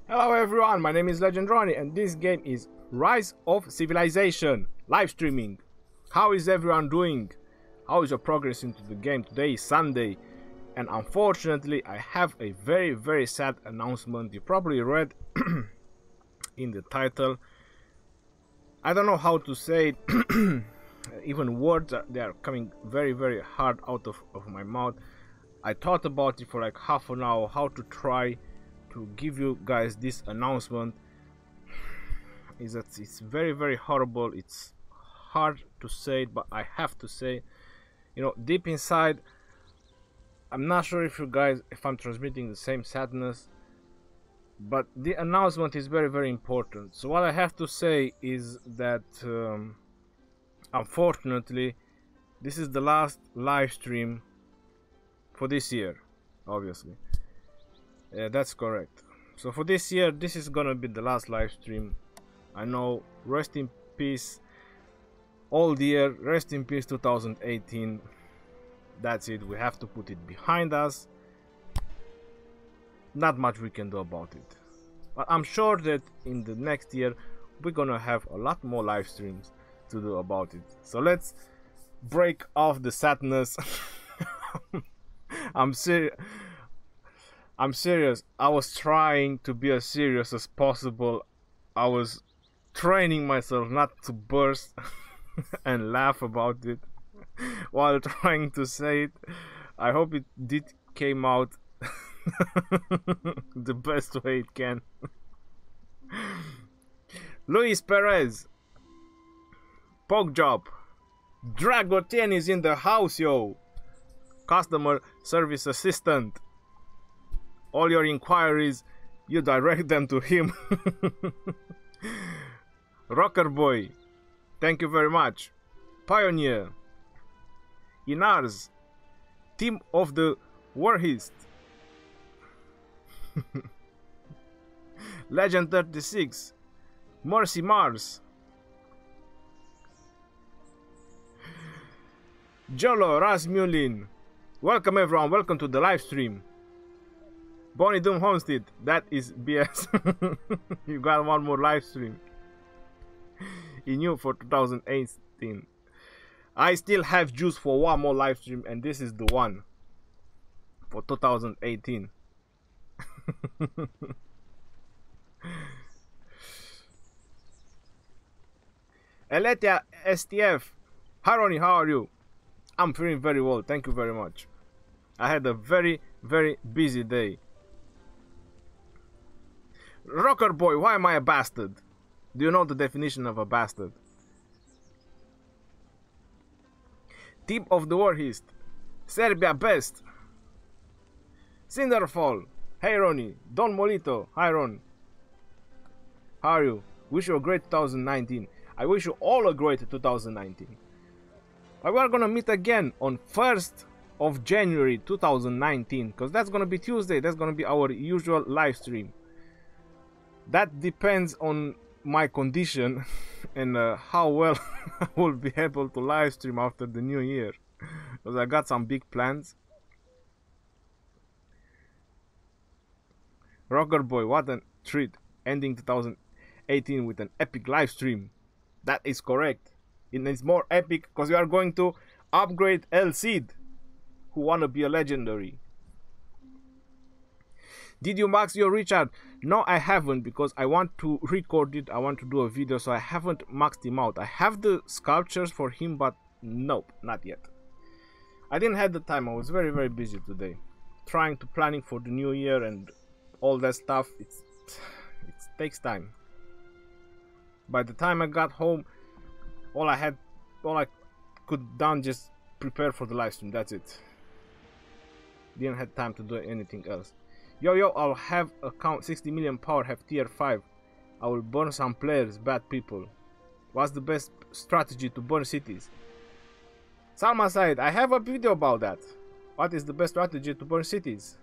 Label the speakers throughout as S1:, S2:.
S1: Hello everyone, my name is Legend Ronnie and this game is Rise of Civilization live streaming. How is everyone doing? How is your progress into the game? Today is Sunday and unfortunately I have a very sad announcement. You probably read in the title. I don't know how to say it. Even words they are coming very hard out of my mouth. I thought about it for like half an hour how to try to give you guys this announcement. Is that it's very horrible. It's hard to say it, but I have to say, you know, deep inside I'm not sure if you guys, if I'm transmitting the same sadness, but the announcement is very important. So what I have to say is that unfortunately this is the last live stream for this year. Obviously, yeah, that's correct. So for this year, this is gonna be the last live stream. I know, rest in peace old year, rest in peace 2018. That's it, we have to put it behind us. Not much we can do about it, but I'm sure that in the next year we're gonna have a lot more live streams to do about it. So let's break off the sadness. I'm serious. I was trying to be as serious as possible. I was training myself not to burst and laugh about it while trying to say it. I hope it did came out the best way it can. Luis Perez, Poke Job, Dragotian is in the house, yo. Customer service assistant. All your inquiries, you direct them to him. Rocker Boy, thank you very much. Pioneer, Inars, Team of the Warhist, Legend 36, Mercy Mars, Jolo Rasmulin. Welcome everyone, welcome to the live stream. Bonnie Doom Homestead, that is BS. You got one more live stream in you for 2018. I still have juice for one more live stream, and this is the one for 2018. Eletia STF, hi Ronnie, how are you? I'm feeling very well, thank you very much. I had a very busy day. Rocker Boy, why am I a bastard? Do you know the definition of a bastard? Team of the Warhist, Serbia Best, Cinderfall, hey Ronnie, Don Molito, hi Ron. How are you? Wish you a great 2019. I wish you all a great 2019. We are gonna meet again on 1st of January 2019, because that's gonna be Tuesday. That's gonna be our usual live stream. That depends on my condition and how well I will be able to live stream after the new year, because I got some big plans. Rocker Boy, what a treat, ending 2018 with an epic live stream. That is correct. And it's more epic because we are going to upgrade El Cid, who wanna be a legendary. Did you max your Richard? No, I haven't, because I want to record it. I want to do a video, so I haven't maxed him out. I have the sculptures for him, but nope, not yet. I didn't have the time. I was very busy today, trying to planning for the new year and all that stuff. It takes time. By the time I got home, all I could done just prepare for the live stream. That's it. Didn't have time to do anything else. Yo, I'll have account 60 million power, have tier 5. I will burn some players, bad people. What's the best strategy to burn cities? Salma Said, I have a video about that. What is the best strategy to burn cities?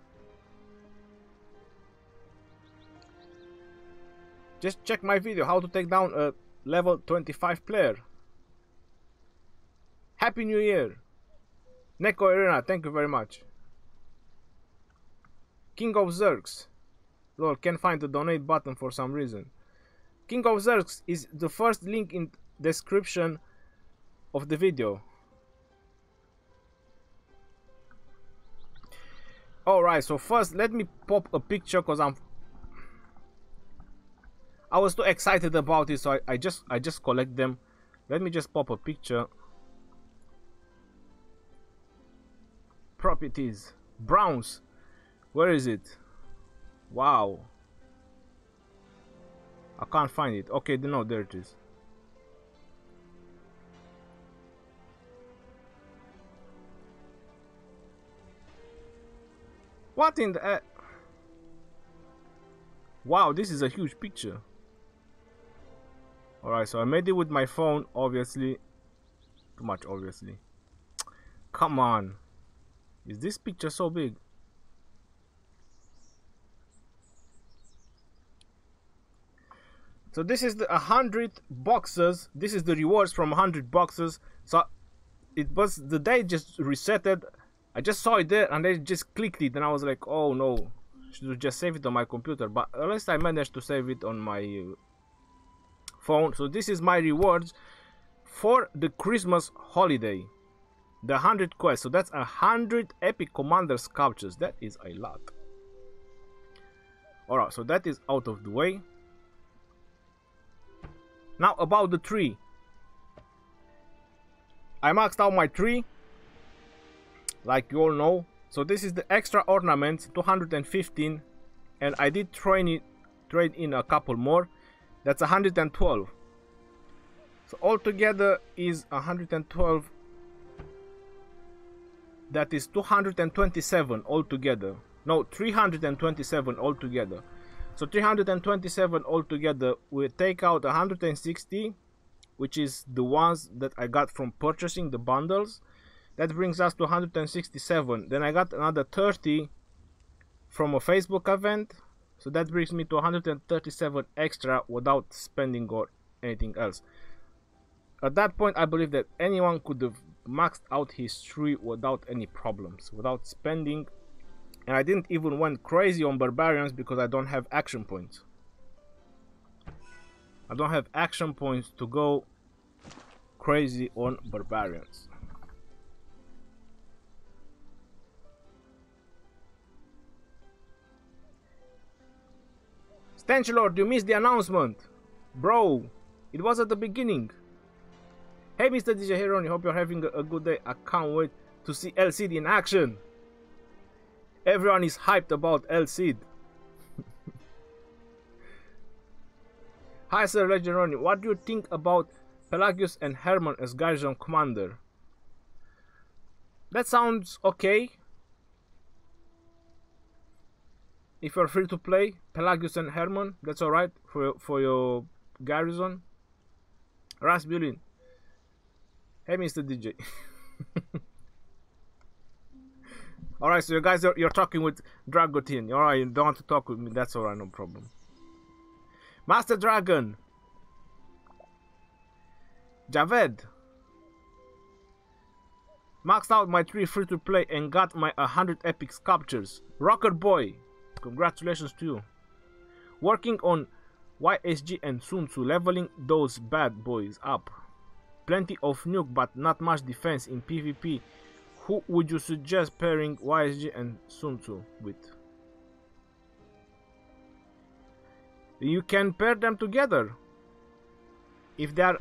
S1: Just check my video, how to take down a level 25 player. Happy New Year. Neko Arena, thank you very much. King of Zergs, Lol, can't find the donate button for some reason. King of Zergs is the first link in description of the video. Alright, so first let me pop a picture because I was too excited about it, so I just collect them. Let me just pop a picture. Properties. Browns. Where is it? Wow. I can't find it. Okay, no, there it is. What in the... Wow, this is a huge picture. Alright, so I made it with my phone, obviously. Too much, obviously. Come on. Is this picture so big? So this is the 100 boxes. This is the rewards from 100 boxes. So it was the day just resetted. I just saw it there and I just clicked it and I was like, oh no, should just save it on my computer. But at least I managed to save it on my phone. So this is my rewards for the Christmas holiday. The 100 quests. So that's 100 epic commander sculptures. That is a lot. Alright, so that is out of the way. Now about the tree. I maxed out my tree, like you all know. So this is the extra ornaments, 215, and I did trade in a couple more. That's 112. So altogether is 112. That is 227 altogether. No, 327 altogether. So 327 altogether. We take out 160, which is the ones that I got from purchasing the bundles. That brings us to 167. Then I got another 30 from a Facebook event. So that brings me to 137 extra without spending or anything else. At that point, I believe that anyone could have maxed out his tree without any problems, without spending. And I didn't even went crazy on barbarians because I don't have action points. I don't have action points to go crazy on barbarians. Stanchelord, you missed the announcement. Bro, it was at the beginning. Hey Mr. DJ Heron, I hope you're having a good day. I can't wait to see LCD in action. Everyone is hyped about LCD. Hi Sir Legendary, what do you think about Pelagius and Herman as Garrison commander? That sounds okay. If you're free to play Pelagius and Herman, that's alright for your Garrison. Rasbulin. Hey Mr. DJ. Alright, so you guys you're talking with Dragotin. Alright, you don't want to talk with me, that's alright, no problem. Master Dragon. Javed. Maxed out my 3 free to play and got my 100 epic sculptures. Rocker Boy. Congratulations to you. Working on YSG and Sun Tzu, leveling those bad boys up. Plenty of nuke but not much defense in PvP. Who would you suggest pairing YSG and Sun Tzu with? You can pair them together. If they are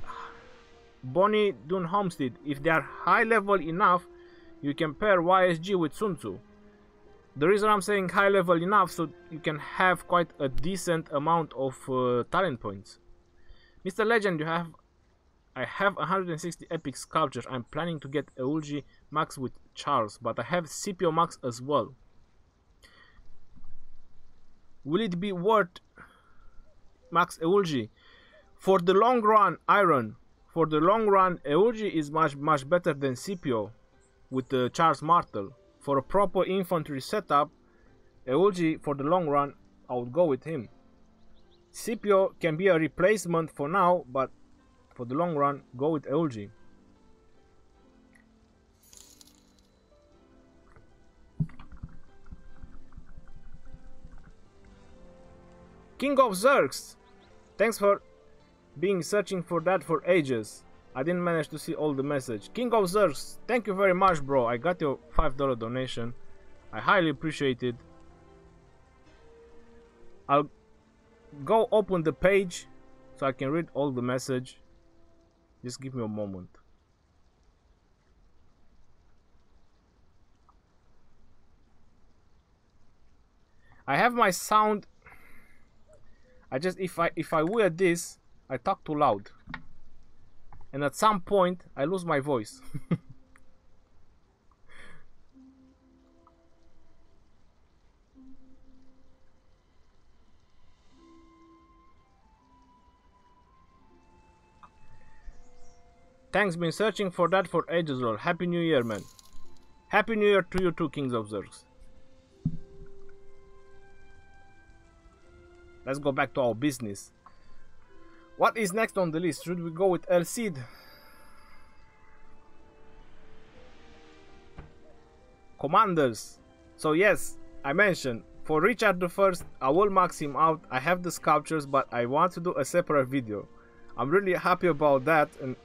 S1: Bonnie Dun Homestead, if they are high level enough, you can pair YSG with Sun Tzu. The reason I'm saying high level enough, so you can have quite a decent amount of talent points. Mr. Legend, I have 160 epic sculptures. I'm planning to get Eulgi max with Charles, but I have Scipio max as well. Will it be worth max Eulgi? For the long run, Iron. For the long run, Eulgi is much better than Scipio with the Charles Martel. For a proper infantry setup, Eulgi for the long run, I would go with him. Scipio can be a replacement for now, but for the long run, go with Eulgi. King of Zergs, thanks for being searching for that for ages. I didn't manage to see all the message. King of Zergs, thank you very much, bro. I got your $5 donation. I highly appreciate it. I'll go open the page so I can read all the message. Just give me a moment. I have my sound. I just if I wear this, I talk too loud. And at some point I lose my voice. Thanks, been searching for that for ages, lol. Happy New Year, man. Happy New Year to you too, Kings of Zergs. Let's go back to our business. What is next on the list? Should we go with El Cid? Commanders. So yes, I mentioned for Richard the First, I will max him out. I have the sculptures, but I want to do a separate video. I'm really happy about that, and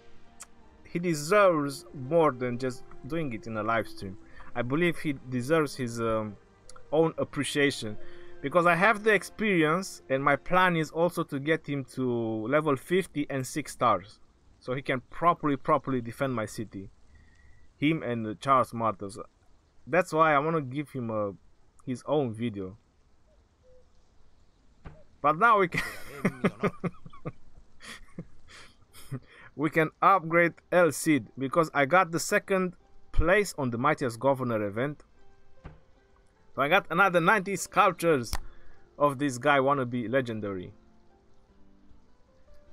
S1: he deserves more than just doing it in a live stream. I believe he deserves his own appreciation, because I have the experience, and my plan is also to get him to level 50 and 6 stars, so he can properly defend my city. Him and Charles Martels. That's why I want to give him his own video. But now we can we can upgrade El Cid, because I got the 2nd place on the Mightiest Governor event. So I got another 90 sculptures of this guy wannabe legendary.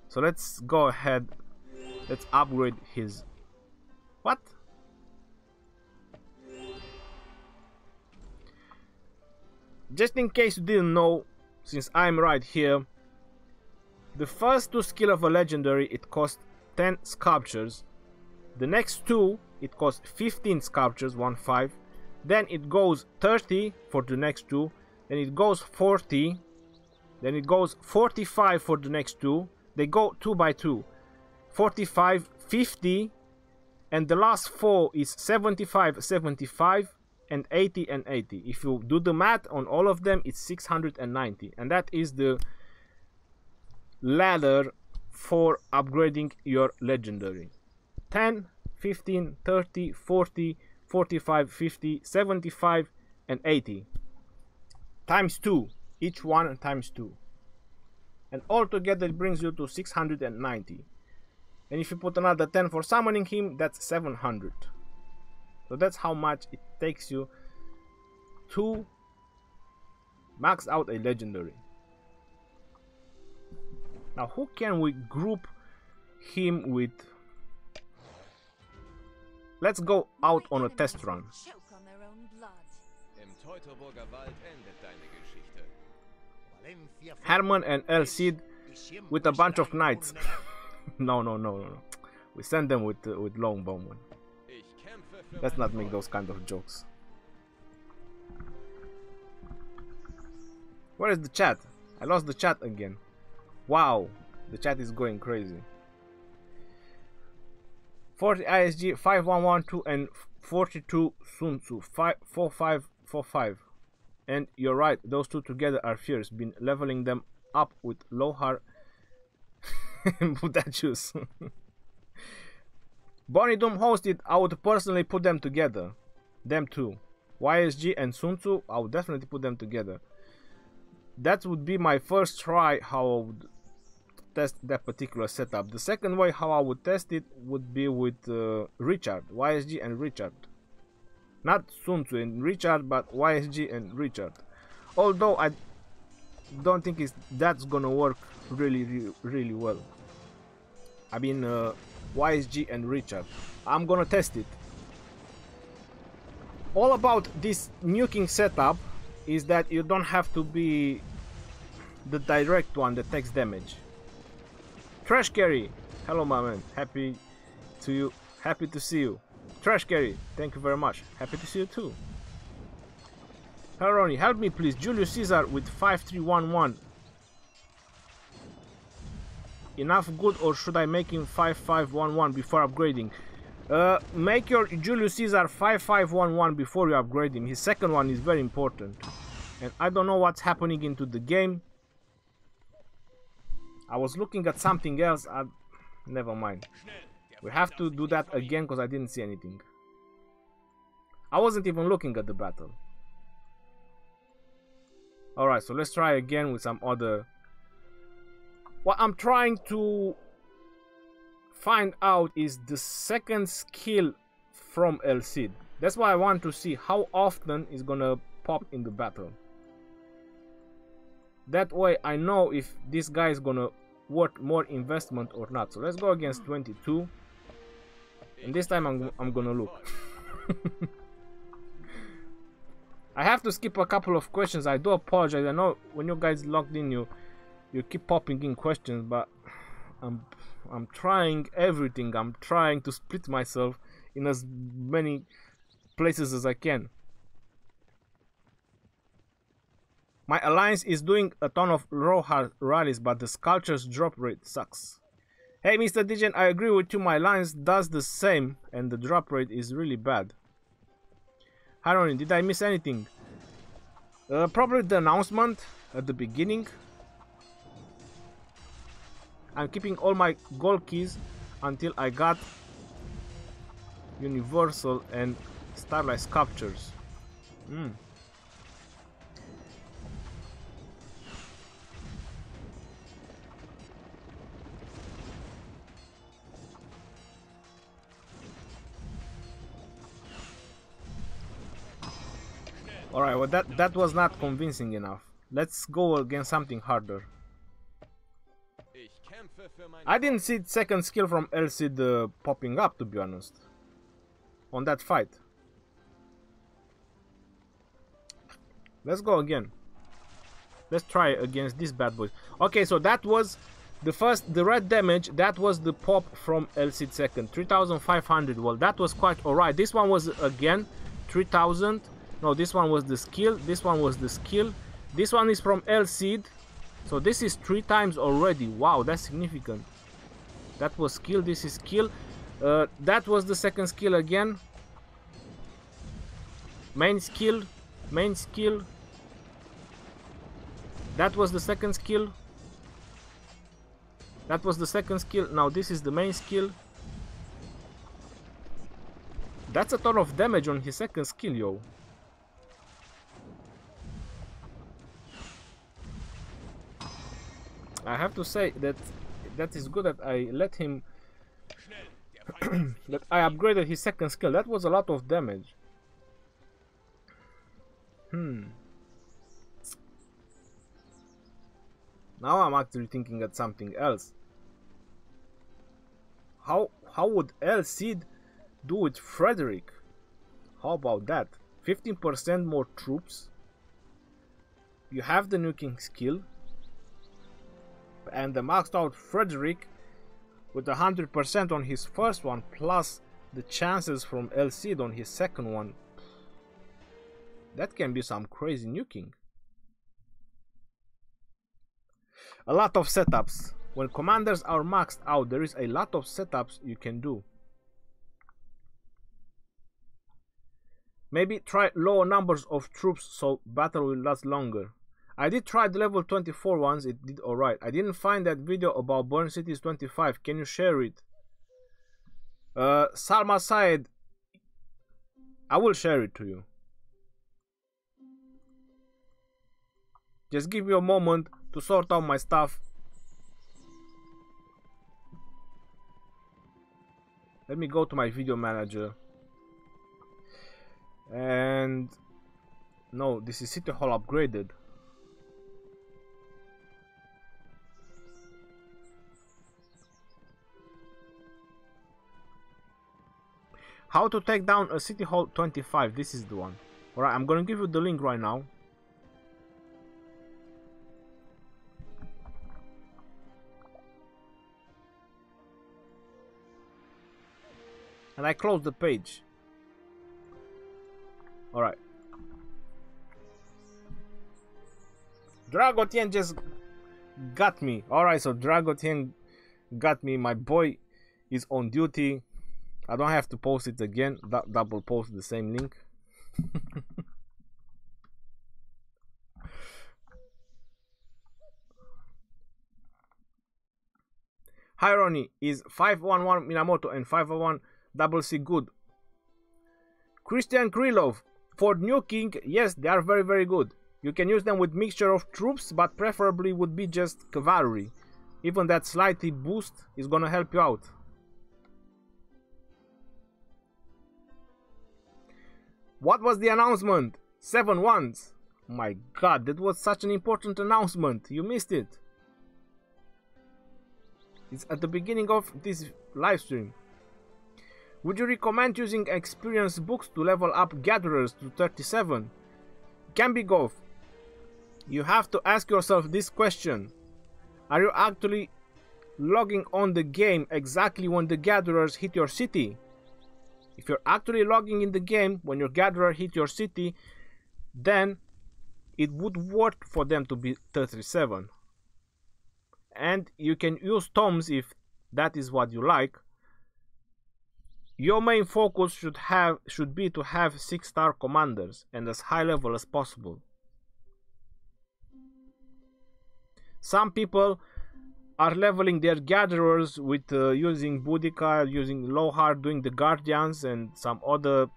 S1: So let's go ahead. Let's upgrade his... What? Just in case you didn't know, since I'm right here, the first 2 skill of a legendary, it costs 10 sculptures. The next 2, it costs 15 sculptures, 1-5. Then it goes 30 for the next 2. Then it goes 40. Then it goes 45 for the next 2. They go 2 by 2. 45, 50. And the last 4 is 75, 75. And 80 and 80. If you do the math on all of them, it's 690. And that is the ladder for upgrading your legendary. 10, 15, 30, 40, 45, 50, 75 and 80 times 2, each one times 2, and all together it brings you to 690. And if you put another 10 for summoning him, that's 700. So that's how much it takes you to max out a legendary. Now who can we group him with? Let's go out on a test run. Herman and El Cid with a bunch of knights. No. We send them with longbowmen. Let's not make those kind of jokes. Where is the chat? I lost the chat again. Wow, the chat is going crazy. 40 ISG, 5112 and 42 Sun Tzu, 4545. And you're right, those two together are fierce. Been leveling them up with Lohar and Budachus. Bonnie Doom hosted, I would personally put them together. Them two. YSG and Sun Tzu, I would definitely put them together. That would be my first try how I would test that particular setup. The second way how I would test it would be with Richard, YSG and Richard. Not Sun Tzu and Richard, but YSG and Richard. Although I don't think that's gonna work really well. I mean YSG and Richard. I'm gonna test it. All about this nuking setup is that you don't have to be the direct one that takes damage. Trash Carry, hello my man, happy to see you. Trash Carry, thank you very much, happy to see you too. Hello Ronnie, help me please, Julius Caesar with 5311. enough good, or should I make him 5511 before upgrading? Make your Julius Caesar 5511 before you upgrade him. His second one is very important. And I don't know what's happening into the game. I was looking at something else. Never mind. We have to do that again because I didn't see anything. I wasn't even looking at the battle. Alright, so let's try again with some other... What I'm trying to find out is the second skill from El Cid. That's why I want to see how often it's gonna pop in the battle. That way I know if this guy is gonna worth more investment or not. So let's go against 22. And this time I'm gonna look. I have to skip a couple of questions. I do apologize. I know when you guys logged in you keep popping in questions, but I'm trying everything. I'm trying to split myself in as many places as I can. My alliance is doing a ton of raw rallies, but the sculpture's drop rate sucks. Hey Mr. Digen, I agree with you. My alliance does the same and the drop rate is really bad. Haroni, did I miss anything? Probably the announcement at the beginning. I'm keeping all my gold keys until I got Universal and Starlight Sculptures. Alright, well that was not convincing enough. Let's go against something harder. I didn't see the second skill from El Cid popping up, to be honest, on that fight. Let's go again. Let's try against this bad boy. Okay, so that was the red damage. That was the pop from El Cid second, 3500. Well, that was quite alright. This one was again 3000. No, this one was the skill. This one was the skill. This one is from El Cid. So this is 3 times already. Wow, that's significant. That was skill. This is skill. That was the second skill again. Main skill. Main skill. That was the second skill. That was the second skill. Now this is the main skill. That's a ton of damage on his second skill, yo. I have to say that is good that I let him that I upgraded his second skill. That was a lot of damage. Now I'm actually thinking at something else. How would El Cid do with Frederick? How about that? 15% more troops. You have the nuking skill. And the maxed out Frederick with 100% on his first one, plus the chances from El Cid on his second one. That can be some crazy nuking. A lot of setups. When commanders are maxed out, there is a lot of setups you can do. Maybe try lower numbers of troops so battle will last longer. I did try the level 24 ones, it did alright. I didn't find that video about Burn Cities 25. Can you share it? Salma Said, I will share it to you. Just give me a moment to sort out my stuff. Let me go to my video manager. And no, this is City Hall upgraded. How to take down a City Hall 25. This is the one. Alright, I'm gonna give you the link right now. And I closed the page. Alright. Dragotien just got me. Alright, so Dragotien got me. My boy is on duty. I don't have to post it again. Double post the same link. Hi Ronnie, is 511 Minamoto and 511 Double C good? Christian Krylov, for nuking, yes, they are very very good. You can use them with mixture of troops, but preferably would be just cavalry. Even that slightly boost is gonna help you out. What was the announcement? 7 ones. My god, that was such an important announcement. You missed it. It's at the beginning of this live stream. Would you recommend using experience books to level up gatherers to 37? Can be golf. You have to ask yourself this question. Are you actually logging on the game exactly when the gatherers hit your city? If you're actually logging in the game when your gatherer hit your city, then it would work for them to be 37. And you can use tomes if that is what you like. Your main focus should be to have 6-star commanders and as high level as possible. Some people are leveling their gatherers with using Boudicca, using low hard, doing the guardians and some other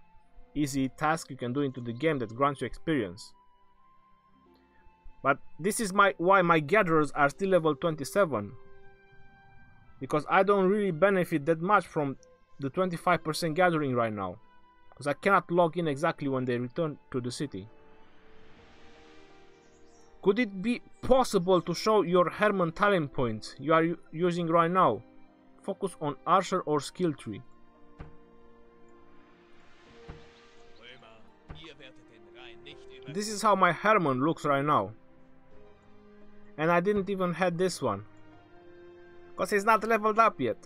S1: easy task you can do into the game that grants you experience. But this is why my gatherers are still level 27, because I don't really benefit that much from the 25% gathering right now, because I cannot log in exactly when they return to the city. Could it be possible to show your Herman talent points you are using right now? Focus on Archer or skill tree. This is how my Herman looks right now. And I didn't even have this one, because he's not leveled up yet.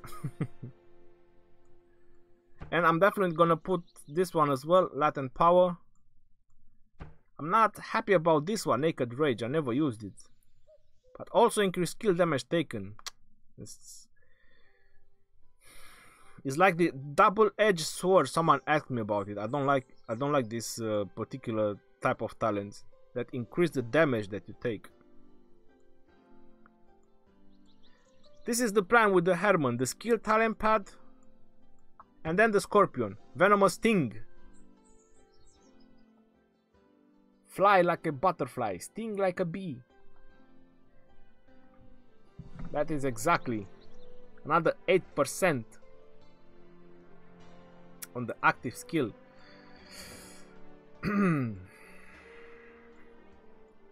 S1: And I'm definitely gonna put this one as well, Latent Power. I'm not happy about this one, Naked Rage. I never used it. But also increase skill damage taken. It's like the double-edged sword. Someone asked me about it. I don't like this particular type of talents that increase the damage that you take. This is the plan with the Herman, the skill talent pad, and then the Scorpion, Venomous Sting. Fly like a butterfly, sting like a bee. That is exactly another 8% on the active skill.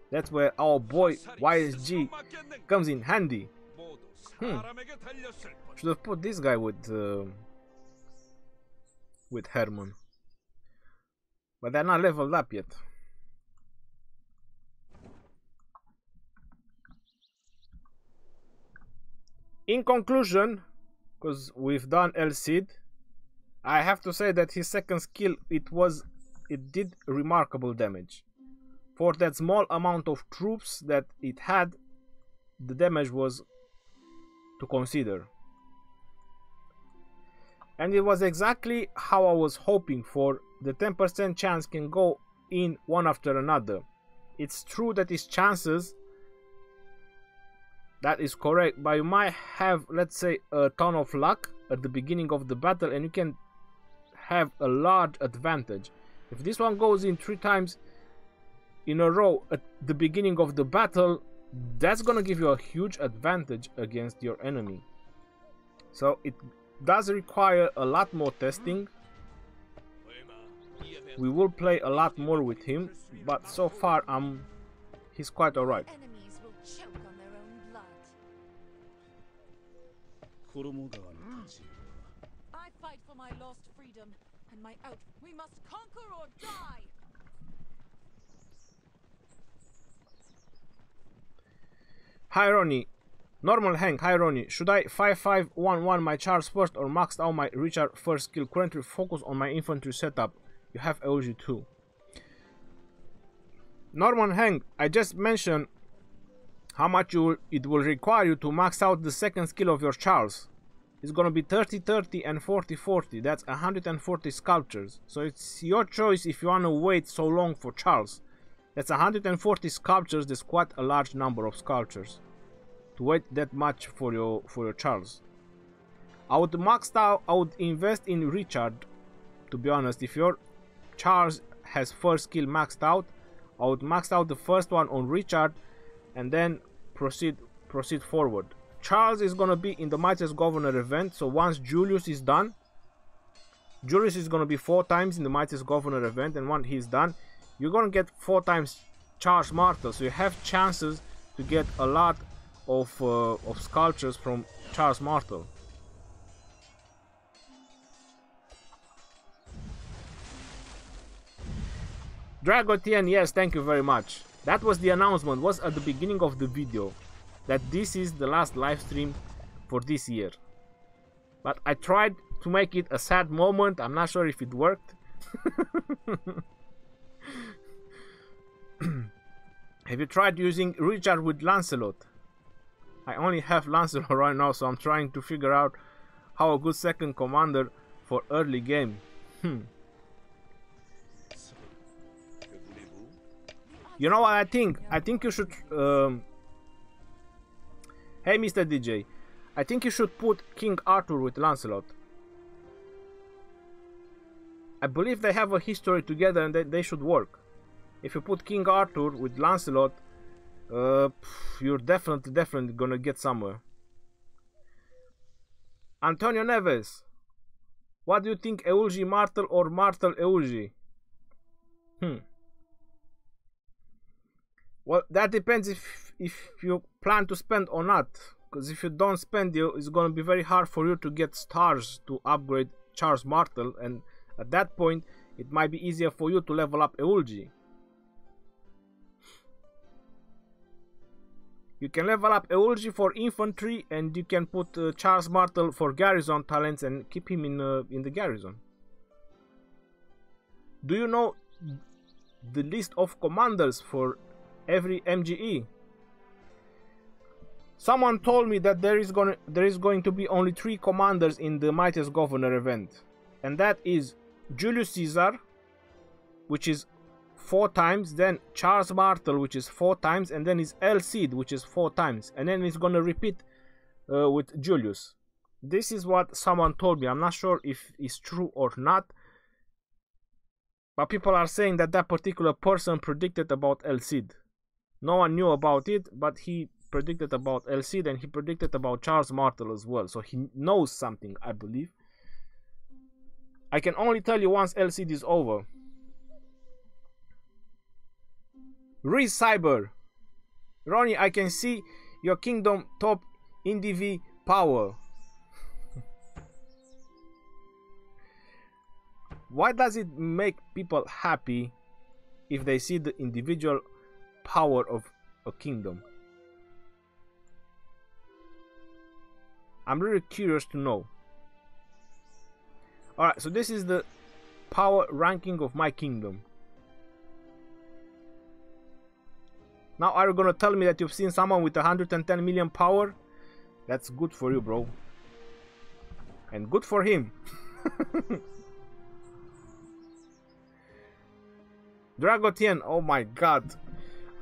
S1: That's where our boy YSG comes in handy. Should have put this guy with Herman, but they're not leveled up yet. In conclusion, because we've done El Cid, I have to say that his second skill, it did remarkable damage. For that small amount of troops that it had, the damage was to consider. And it was exactly how I was hoping for. The 10% chance can go in one after another. It's true that it's chances. That is correct, but you might have, let's say, a ton of luck at the beginning of the battle and you can have a large advantage. If this one goes in 3 times in a row at the beginning of the battle, that's gonna give you a huge advantage against your enemy. So it does require a lot more testing. We will play a lot more with him, but so far he's quite alright.
S2: I fight for my lost freedom and my out. We must conquer or die.
S1: Hi Ronnie, Normal Hank. Hi Ronnie, should I 5511 my charge first or maxed out my recharge first skill? Currently focus on my infantry setup. You have LG too. Norman Hank, I just mentioned how much it will require you to max out the second skill of your Charles. It's gonna be 30-30 and 40-40. That's 140 sculptures. So it's your choice if you wanna wait so long for Charles. That's 140 sculptures. There's quite a large number of sculptures to wait that much for your Charles. I would invest in Richard, to be honest. If your Charles has first skill maxed out, I would max out the first one on Richard and then proceed forward. Charles is gonna be in the Mightiest Governor event, so once Julius is done, Julius is gonna be 4 times in the Mightiest Governor event, and once he's done, you're gonna get 4 times Charles Martel, so you have chances to get a lot of sculptures from Charles Martel. Dragotian, yes, thank you very much. That was the announcement, was at the beginning of the video, that this is the last live stream for this year. But I tried to make it a sad moment. I'm not sure if it worked. Have you tried using Richard with Lancelot? I only have Lancelot right now, so I'm trying to figure out how a good second commander for early game. You know what I think? I think you should... Hey, Mr. DJ. I think you should put King Arthur with Lancelot. I believe they have a history together and they should work. If you put King Arthur with Lancelot, you're definitely gonna get somewhere. Antonio Neves. What do you think, Eulgi Martel or Martel Eulgi? Well, that depends if you plan to spend or not. Because if you don't spend, it's going to be very hard for you to get stars to upgrade Charles Martel. And at that point, it might be easier for you to level up Eulgi. You can level up Eulgi for infantry, and you can put Charles Martel for garrison talents and keep him in the garrison. Do you know the list of commanders for every MGE? Someone told me that there is going to be only 3 commanders in the Mightiest Governor event, and that is Julius Caesar, which is 4 times, then Charles Martel, which is 4 times, and then is El Cid, which is 4 times, and then it's gonna repeat with Julius. This is what someone told me. I'm not sure if it's true or not, but people are saying that that particular person predicted about El Cid. No one knew about it, but he predicted about El Cid, and he predicted about Charles Martel as well. So he knows something, I believe. I can only tell you once El Cid is over. Reese Cyber. Ronnie, I can see your kingdom top NDV power. Why does it make people happy if they see the individual power of a kingdom? I'm really curious to know. Alright, so this is the power ranking of my kingdom. Now are you gonna tell me that you've seen someone with 110 million power? That's good for you, bro. And good for him. Dragotian, oh my god.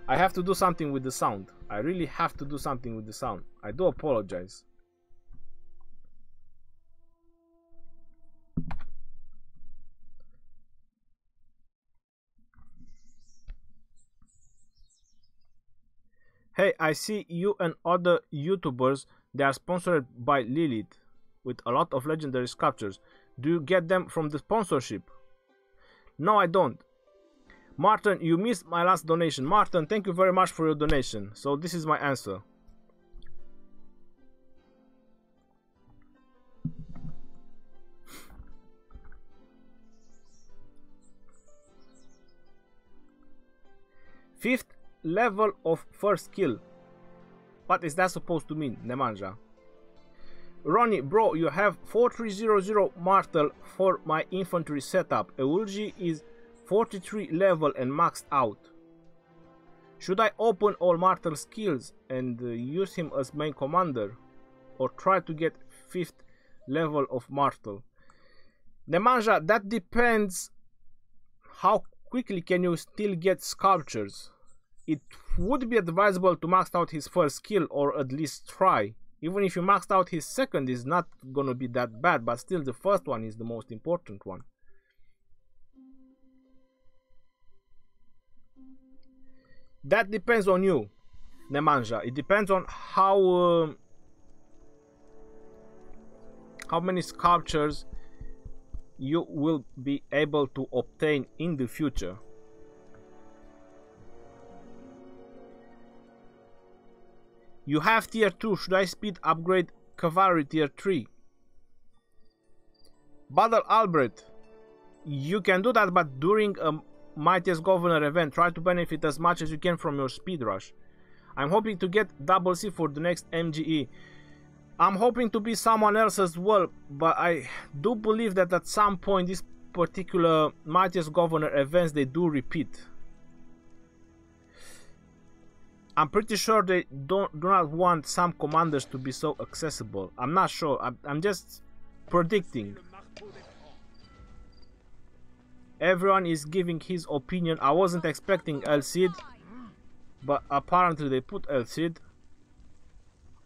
S1: I have to do something with the sound. I really have to do something with the sound. I do apologize. Hey, I see you and other YouTubers, they are sponsored by Lilith with a lot of legendary sculptures. Do you get them from the sponsorship? No, I don't. Martin, you missed my last donation. Martin, thank you very much for your donation. So this is my answer. Fifth level of first skill. What is that supposed to mean, Nemanja? Ronnie, bro, you have 4300 Martel for my infantry setup. Eulgi is 43 level and maxed out. Should I open all Martel skills and use him as main commander, or try to get 5th level of Martel? Nemanja, that depends how quickly can you still get sculptures. It would be advisable to max out his first skill, or at least try. Even if you maxed out his second, is not gonna be that bad, but still the first one is the most important one. That depends on you, Nemanja. It depends on how many sculptures you will be able to obtain in the future. You have tier 2. Should I speed upgrade cavalry tier 3? Battle Albert. You can do that, but during a Mightiest Governor event, try to benefit as much as you can from your speed rush. I'm hoping to get double C for the next MGE. I'm hoping to be someone else as well, but I do believe that at some point this particular Mightiest Governor events, they do repeat. I'm pretty sure they do not want some commanders to be so accessible. I'm not sure. I'm just predicting. Everyone is giving his opinion. I wasn't expecting El Cid, but apparently they put El Cid.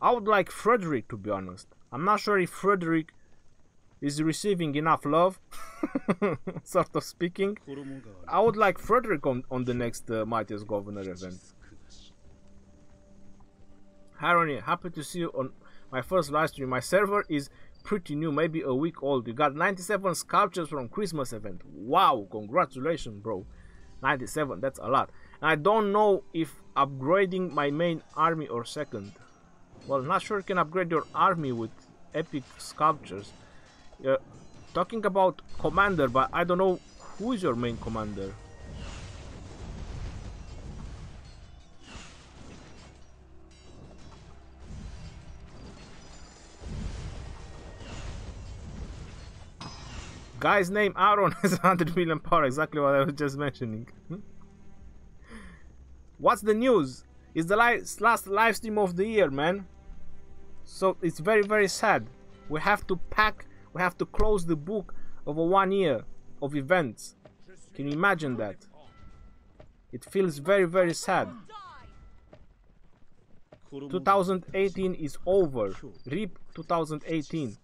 S1: I would like Frederick, to be honest. I'm not sure if Frederick is receiving enough love, sort of speaking. I would like Frederick on the next Mightiest Governor event. Harony, happy to see you on my first live stream. My server is pretty new, maybe a week old. You got 97 sculptures from Christmas event. Wow, congratulations, bro. 97, that's a lot. And I don't know if upgrading my main army or second. Well, not sure you can upgrade your army with epic sculptures. Talking about commander, but I don't know who is your main commander. Guy's name Aaron has 100 million power, exactly what I was just mentioning. What's the news? It's the last live stream of the year, man. So it's very, very sad. We have to close the book of a 1 year of events. Can you imagine that? It feels very, very sad. 2018 is over. RIP 2018.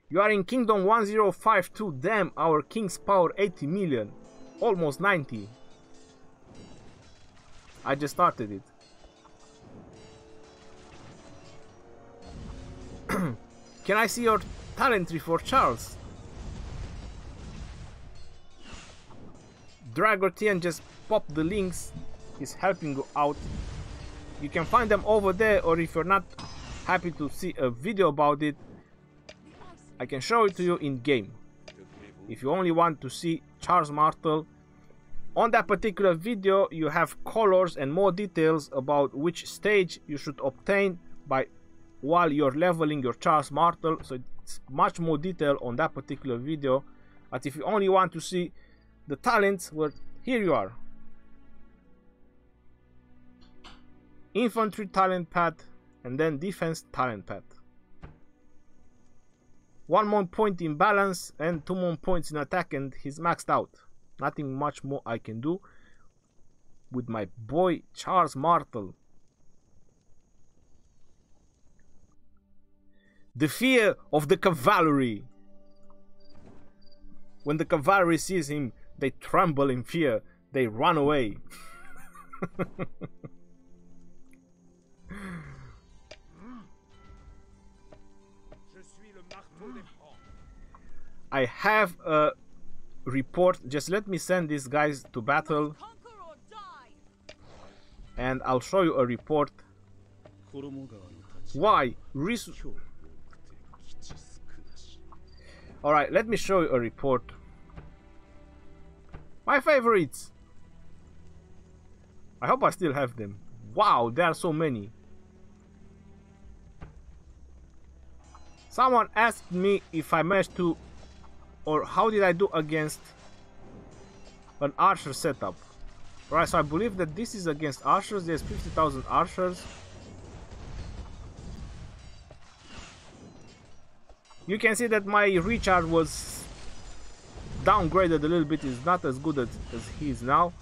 S1: You are in Kingdom 1052. Damn, our king's power 80 million. Almost 90. I just started it. Can I see your talent tree for Charles? Dragotien just popped the links. He's helping you out. You can find them over there, or if you're not happy to see a video about it, I can show it to you in game. If you only want to see Charles Martel, on that particular video you have colors and more details about which stage you should obtain by while you're leveling your Charles Martel. So it's much more detail on that particular video. But if you only want to see the talents, well, here you are. Infantry talent path and then defense talent path. 1 more point in balance and 2 more points in attack, and he's maxed out. Nothing much more I can do with my boy Charles Martel. The fear of the cavalry. When the cavalry sees him, they tremble in fear. They run away. I have a report. Just let me send these guys to battle and I'll show you a report. Why? Alright, let me show you a report. My favorites. I hope I still have them. Wow, there are so many. Someone asked me if I managed to, or how did I do against an archer setup. Right, so I believe that this is against archers. There's 50,000 archers. You can see that my recharge was downgraded a little bit. It's not as good as he is now.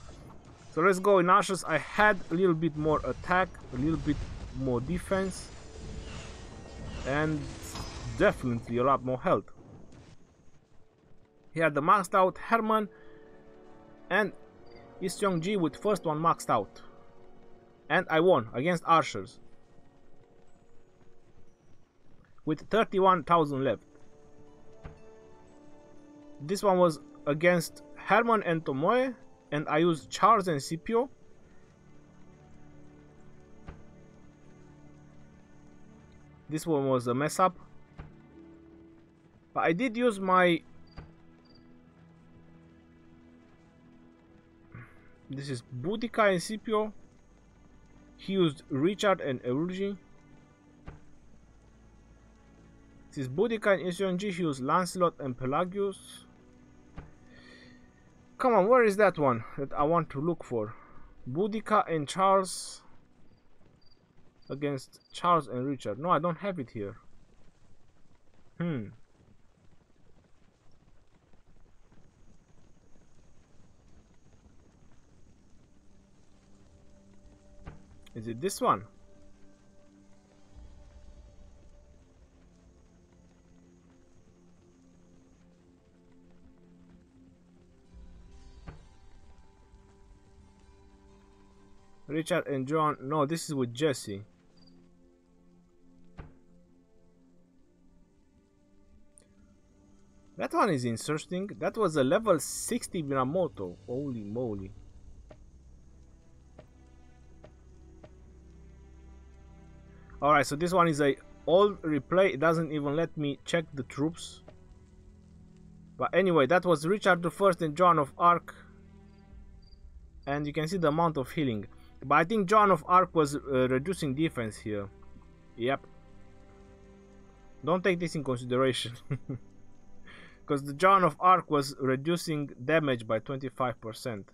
S1: So let's go in archers. I had a little bit more attack, a little bit more defense, and definitely a lot more health. He had the maxed out Herman and Iseong-ji with first one maxed out. And I won against archers with 31,000 left. This one was against Herman and Tomoe, and I used Charles and Scipio. This one was a mess up, but I did use my... This is Boudicca and Scipio. He used Richard and Eulogy. This is Boudicca and Iseong-ji. He used Lancelot and Pelagius. Come on, where is that one that I want to look for? Boudicca and Charles against Charles and Richard. No, I don't have it here. Is it this one? Richard and John. No, this is with Jesse. That one is interesting. That was a level 60 Minamoto. Holy moly. Alright, so this one is a old replay. It doesn't even let me check the troops. But anyway, that was Richard I and Joan of Arc. And you can see the amount of healing. But I think Joan of Arc was reducing defense here. Yep. Don't take this in consideration. Because the Joan of Arc was reducing damage by 25%.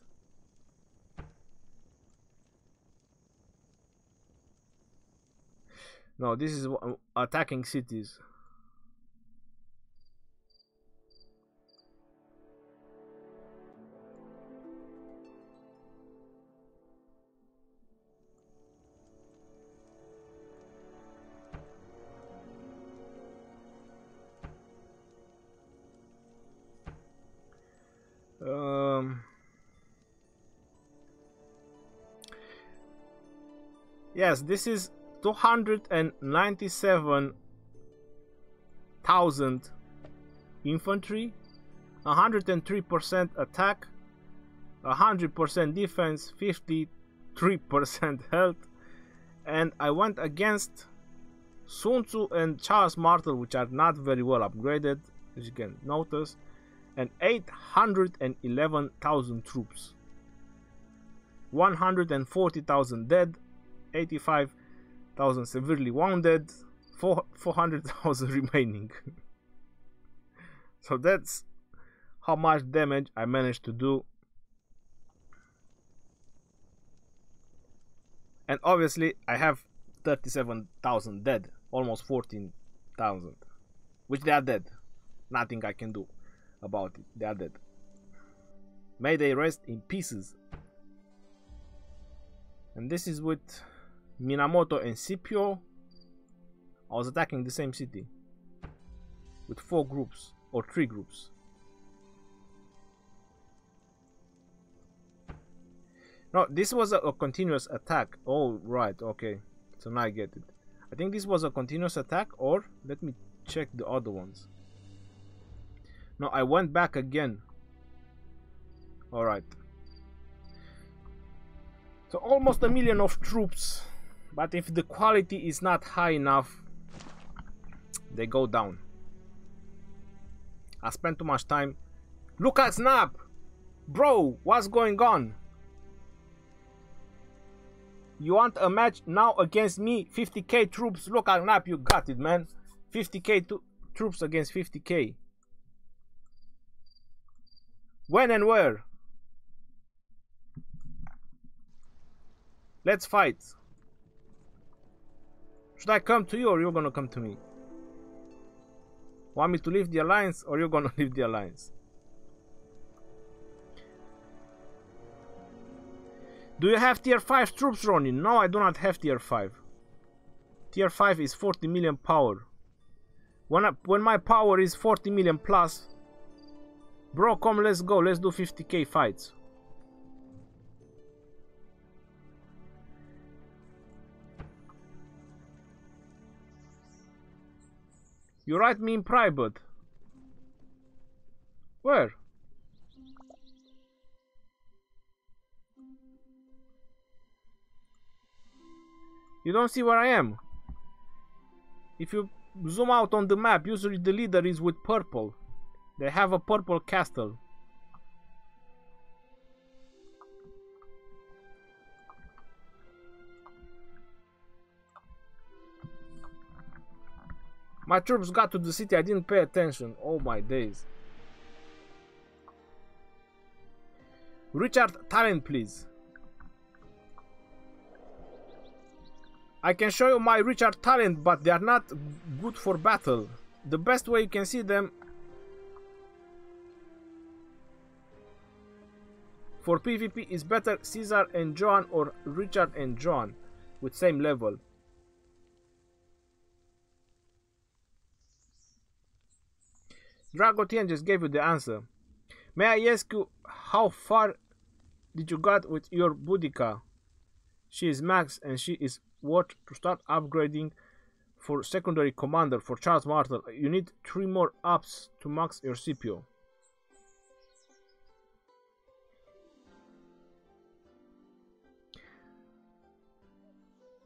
S1: No, this is attacking cities. Yes, this is 297,000 infantry, 103% attack, 100% defense, 53% health, and I went against Sun Tzu and Charles Martel, which are not very well upgraded, as you can notice, and 811,000 troops, 140,000 dead, 85,000 severely wounded, 400,000 remaining. So that's how much damage I managed to do. And obviously I have 37,000 dead, almost 14,000, which they are dead. Nothing I can do about it. They are dead. May they rest in pieces. And this is with Minamoto and Scipio. I was attacking the same city with 4 groups or 3 groups. No, this was a continuous attack. Oh, right, okay. So now I get it. I think this was a continuous attack, or let me check the other ones. No, I went back again. Alright. So almost 1 million of troops. But if the quality is not high enough, they go down. I spent too much time. Look at Snap! Bro, what's going on? You want a match now against me? 50k troops. Look at Snap, you got it, man. 50k troops against 50k. When and where? Let's fight. Should I come to you or you're gonna come to me? Want me to leave the alliance or you're gonna leave the alliance? Do you have tier 5 troops, Ronnie? No, I do not have tier 5. Tier 5 is 40 million power. When my power is 40 million plus, bro, come, let's go. Let's do 50k fights. You write me in private. Where? You don't see where I am. If you zoom out on the map, usually the leader is with purple. They have a purple castle. My troops got to the city, I didn't pay attention. Oh my days. Richard, talent please. I can show you my Richard talent, but they are not good for battle. The best way you can see them for PvP is better Caesar and John or Richard and John with same level. Dragotien just gave you the answer. May I ask you how far did you got with your Boudicca? She is max and she is what to start upgrading for secondary commander for Charles Martel. You need 3 more ups to max your Scipio.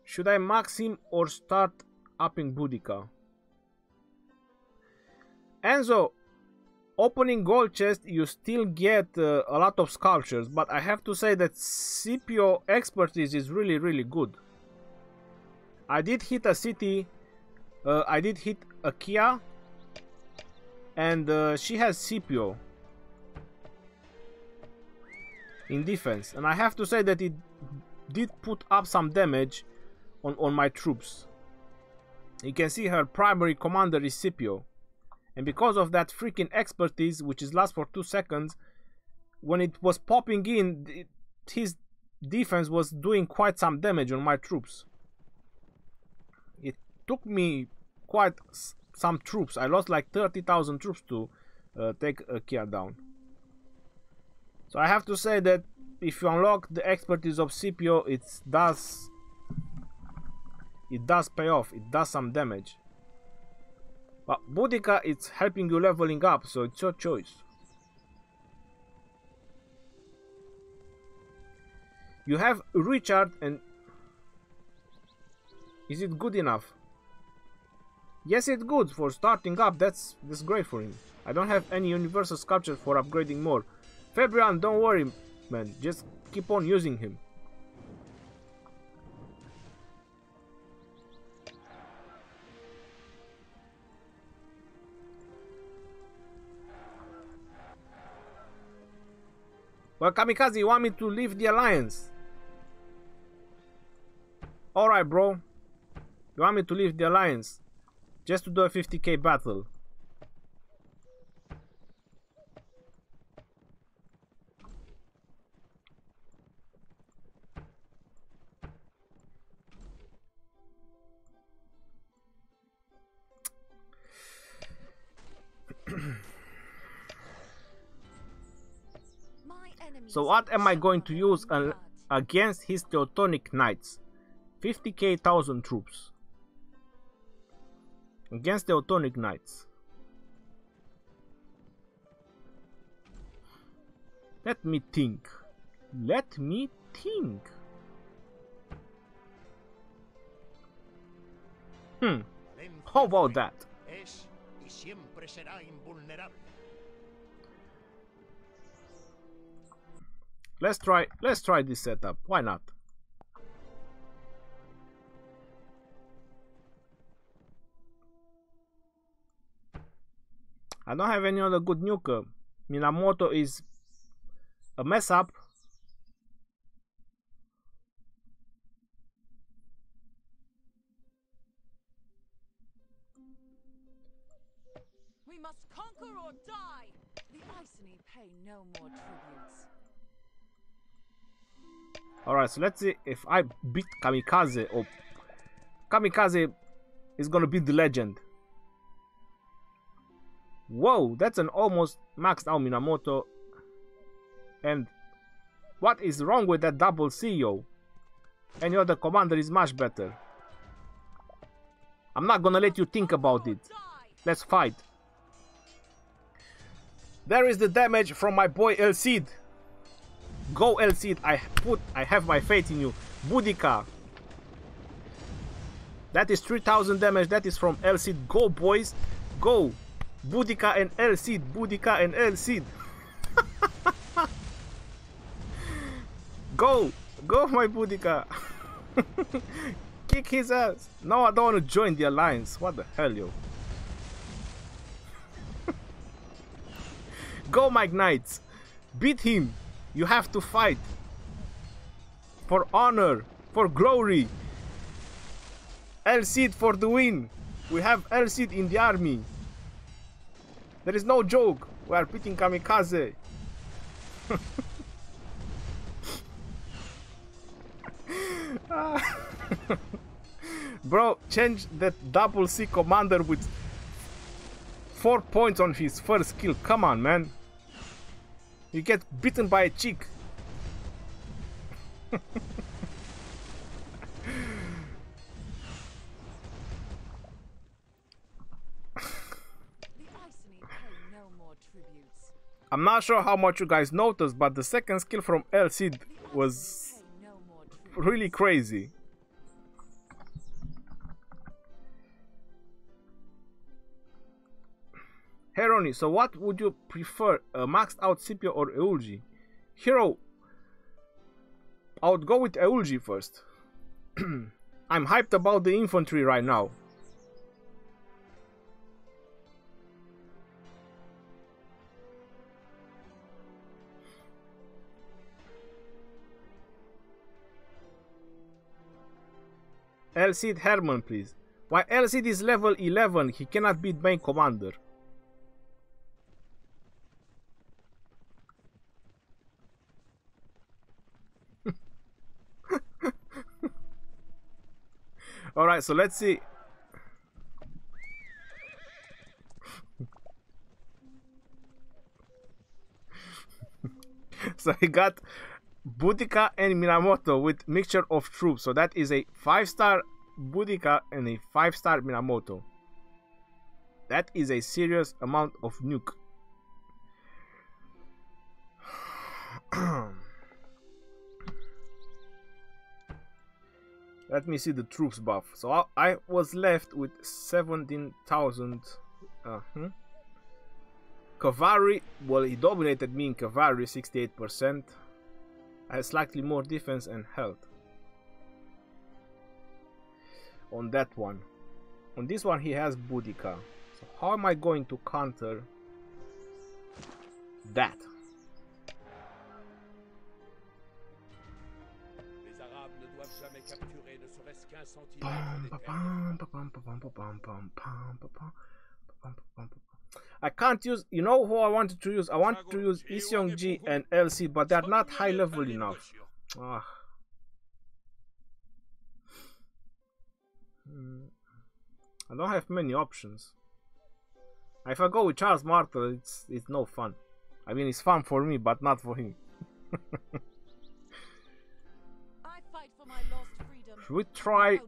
S1: Should I max him or start upping Boudicca? Enzo, opening gold chest you still get a lot of sculptures, but I have to say that Scipio expertise is really good. I did hit a city, I did hit a Kia, and she has Scipio in defense, and I have to say that it did put up some damage on my troops. You can see her primary commander is Scipio, and because of that freaking expertise, which is lasts for 2 seconds, when it was popping in, his defense was doing quite some damage on my troops. It took me quite some troops. I lost like 30,000 troops to take a Kia down. So I have to say that if you unlock the expertise of Scipio, it does pay off. It does some damage. But Boudicca, it's helping you leveling up, so it's your choice. You have Richard, and is it good enough? Yes, it's good for starting up. That's great for him. I don't have any universal sculpture for upgrading more. Fabian, don't worry, man. Just keep on using him. Well, Kamikaze, you want me to leave the alliance? Alright, bro. You want me to leave the alliance? Just to do a 50k battle. So what am I going to use against his Teutonic Knights? 50k 1000 troops. Against Teutonic Knights. Let me think. Let me think. How about that? Let's try this setup. Why not? I don't have any other good nuker. Minamoto is a mess up.
S2: must conquer or die. The Iceni pay no more tributes.
S1: Alright, so let's see if I beat Kamikaze, or Kamikaze is gonna beat the legend. Whoa, that's an almost maxed out Minamoto. And what is wrong with that double CEO? Any other commander is much better. I'm not gonna let you think about it. Let's fight. There is the damage from my boy El Cid. Go El Cid, I have my faith in you. Boudicca. That is 3000 damage, that is from El Cid. Go boys, go. Boudicca and El Cid, Boudicca and El Cid. Go, go my Boudicca. Kick his ass. No, I don't want to join the alliance. What the hell, yo. Go my knights. Beat him. You have to fight. For honor, for glory. El Cid for the win. We have El Cid in the army. There is no joke. We are beating Kamikaze. Bro, change that double C commander with 4 points on his first kill. Come on, man. You get beaten by a chick. I'm not sure how much you guys noticed, but the second skill from El Cid was really crazy. Heroni, so what would you prefer, a maxed out Scipio or Eulgi? Hero, I would go with Eulgi first. I'm hyped about the infantry right now. El Cid Herman, please. Why El Cid is level 11, he cannot beat main commander. Alright, so let's see. So he got Boudicca and Minamoto with mixture of troops. So that is a 5-star Boudicca and a 5-star Minamoto. That is a serious amount of nuke. Let me see the troops buff. So I was left with 17,000. Cavalry, well, he dominated me in cavalry, 68%. I had slightly more defense and health. On that one. On this one he has Boudicca. So how am I going to counter that? I can't use, you know who I wanted to use? I wanted to use Iseong-ji and El Cid, but they're not high level enough. Ah. I don't have many options. If I go with Charles Martel, it's no fun. I mean, it's fun for me, but not for him. Should we try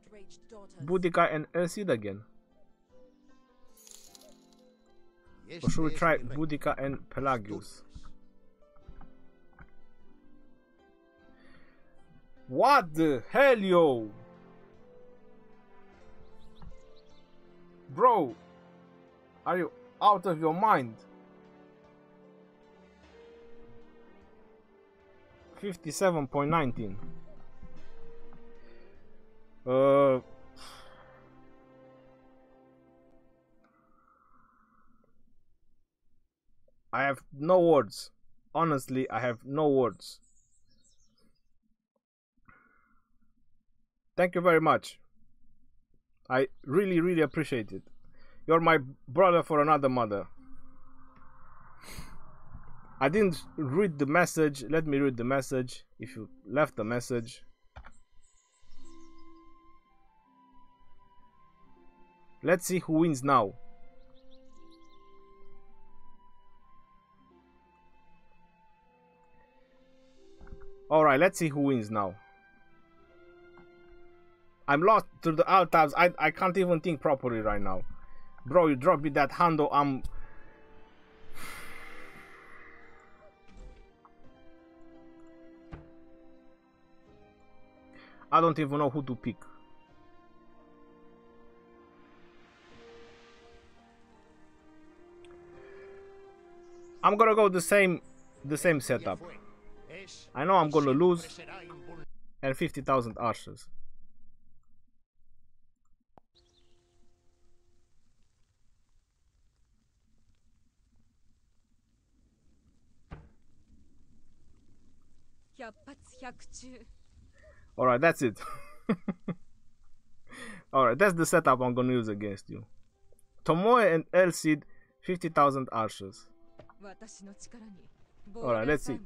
S1: Boudicca and El Cid again? Or should we try Boudicca and Pelagius? What the hell, yo? Bro, are you out of your mind? 57.19. I have no words. Honestly, I have no words. Thank you very much. I really, really appreciate it. You're my brother for another mother. I didn't read the message. Let me read the message. If you left the message. Let's see who wins now. Alright, let's see who wins now. I'm lost through the alt tabs. I can't even think properly right now. Bro, you drop me that handle. I don't even know who to pick. I'm gonna go the same setup. I know I'm gonna lose, and 50,000 archers. Alright, that's it. Alright, that's the setup I'm gonna use against you. Tomoe and Elcid, 50,000 archers. Alright, let's see.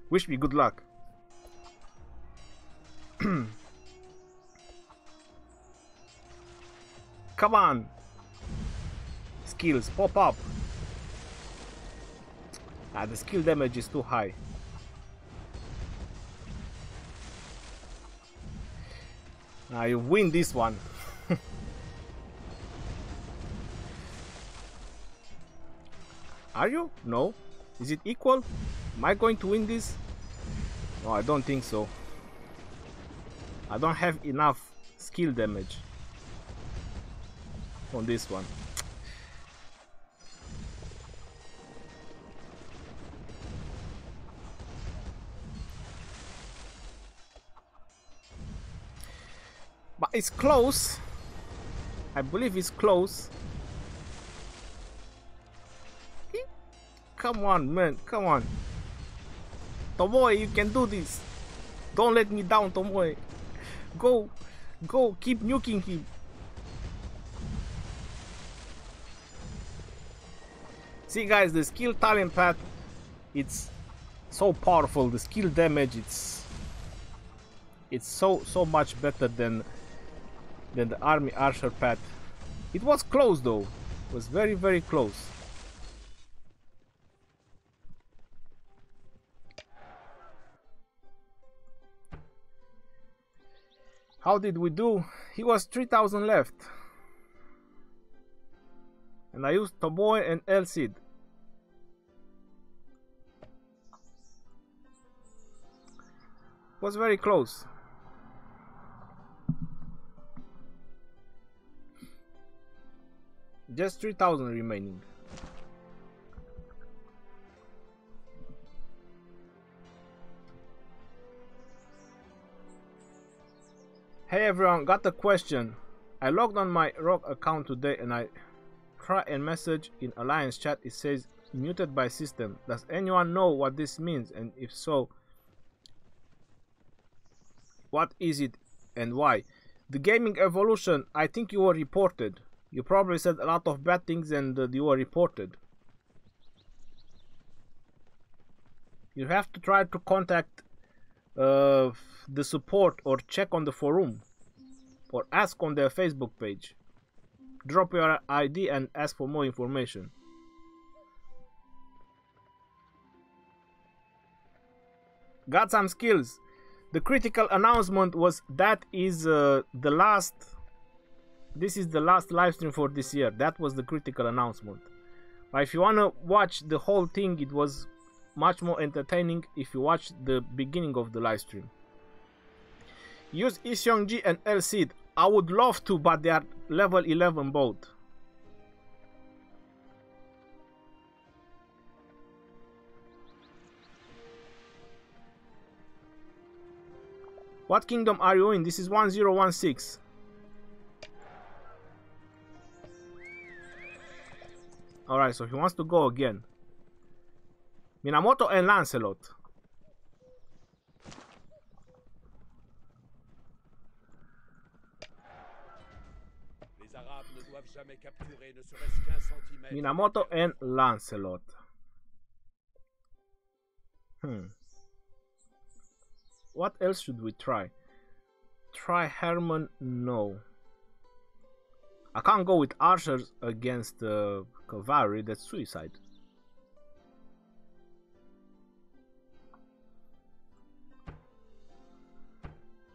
S1: Wish me good luck. Come on. Skills, pop up. Ah, the skill damage is too high. You win this one. Are you? No. Is it equal? Am I going to win this? No, I don't think so. I don't have enough skill damage on this one. But it's close. I believe it's close. Come on, man. Come on. Tomoe, you can do this. Don't let me down, Tomoe. Go. Go. Keep nuking him. See, guys, the skill talent path, it's so powerful. The skill damage, it's so much better than the army archer path. It was close though. It was very, very close. How did we do? He was 3,000 left. And I used Tomoe and Elcid. It was very close. Just 3,000 remaining. Hey everyone, got a question. I logged on my Rogue account today and I try and message in Alliance chat. It says muted by system. Does anyone know what this means? And if so, what is it and why? The gaming evolution, I think you were reported. You probably said a lot of bad things and you were reported. You have to try to contact the support or check on the forum or ask on their Facebook page. Drop your ID and ask for more information. Got some skills. The critical announcement was that is the last. This is the last live stream for this year. That was the critical announcement. But if you wanna watch the whole thing, it was much more entertaining if you watch the beginning of the live stream. Use Iseongji and Elcid. I would love to, but they are level 11 both. What kingdom are you in? This is 1016. Alright, so he wants to go again. Minamoto and Lancelot. Minamoto and Lancelot. What else should we try? Try Herman? No. I can't go with archers against cavalry. That's suicide.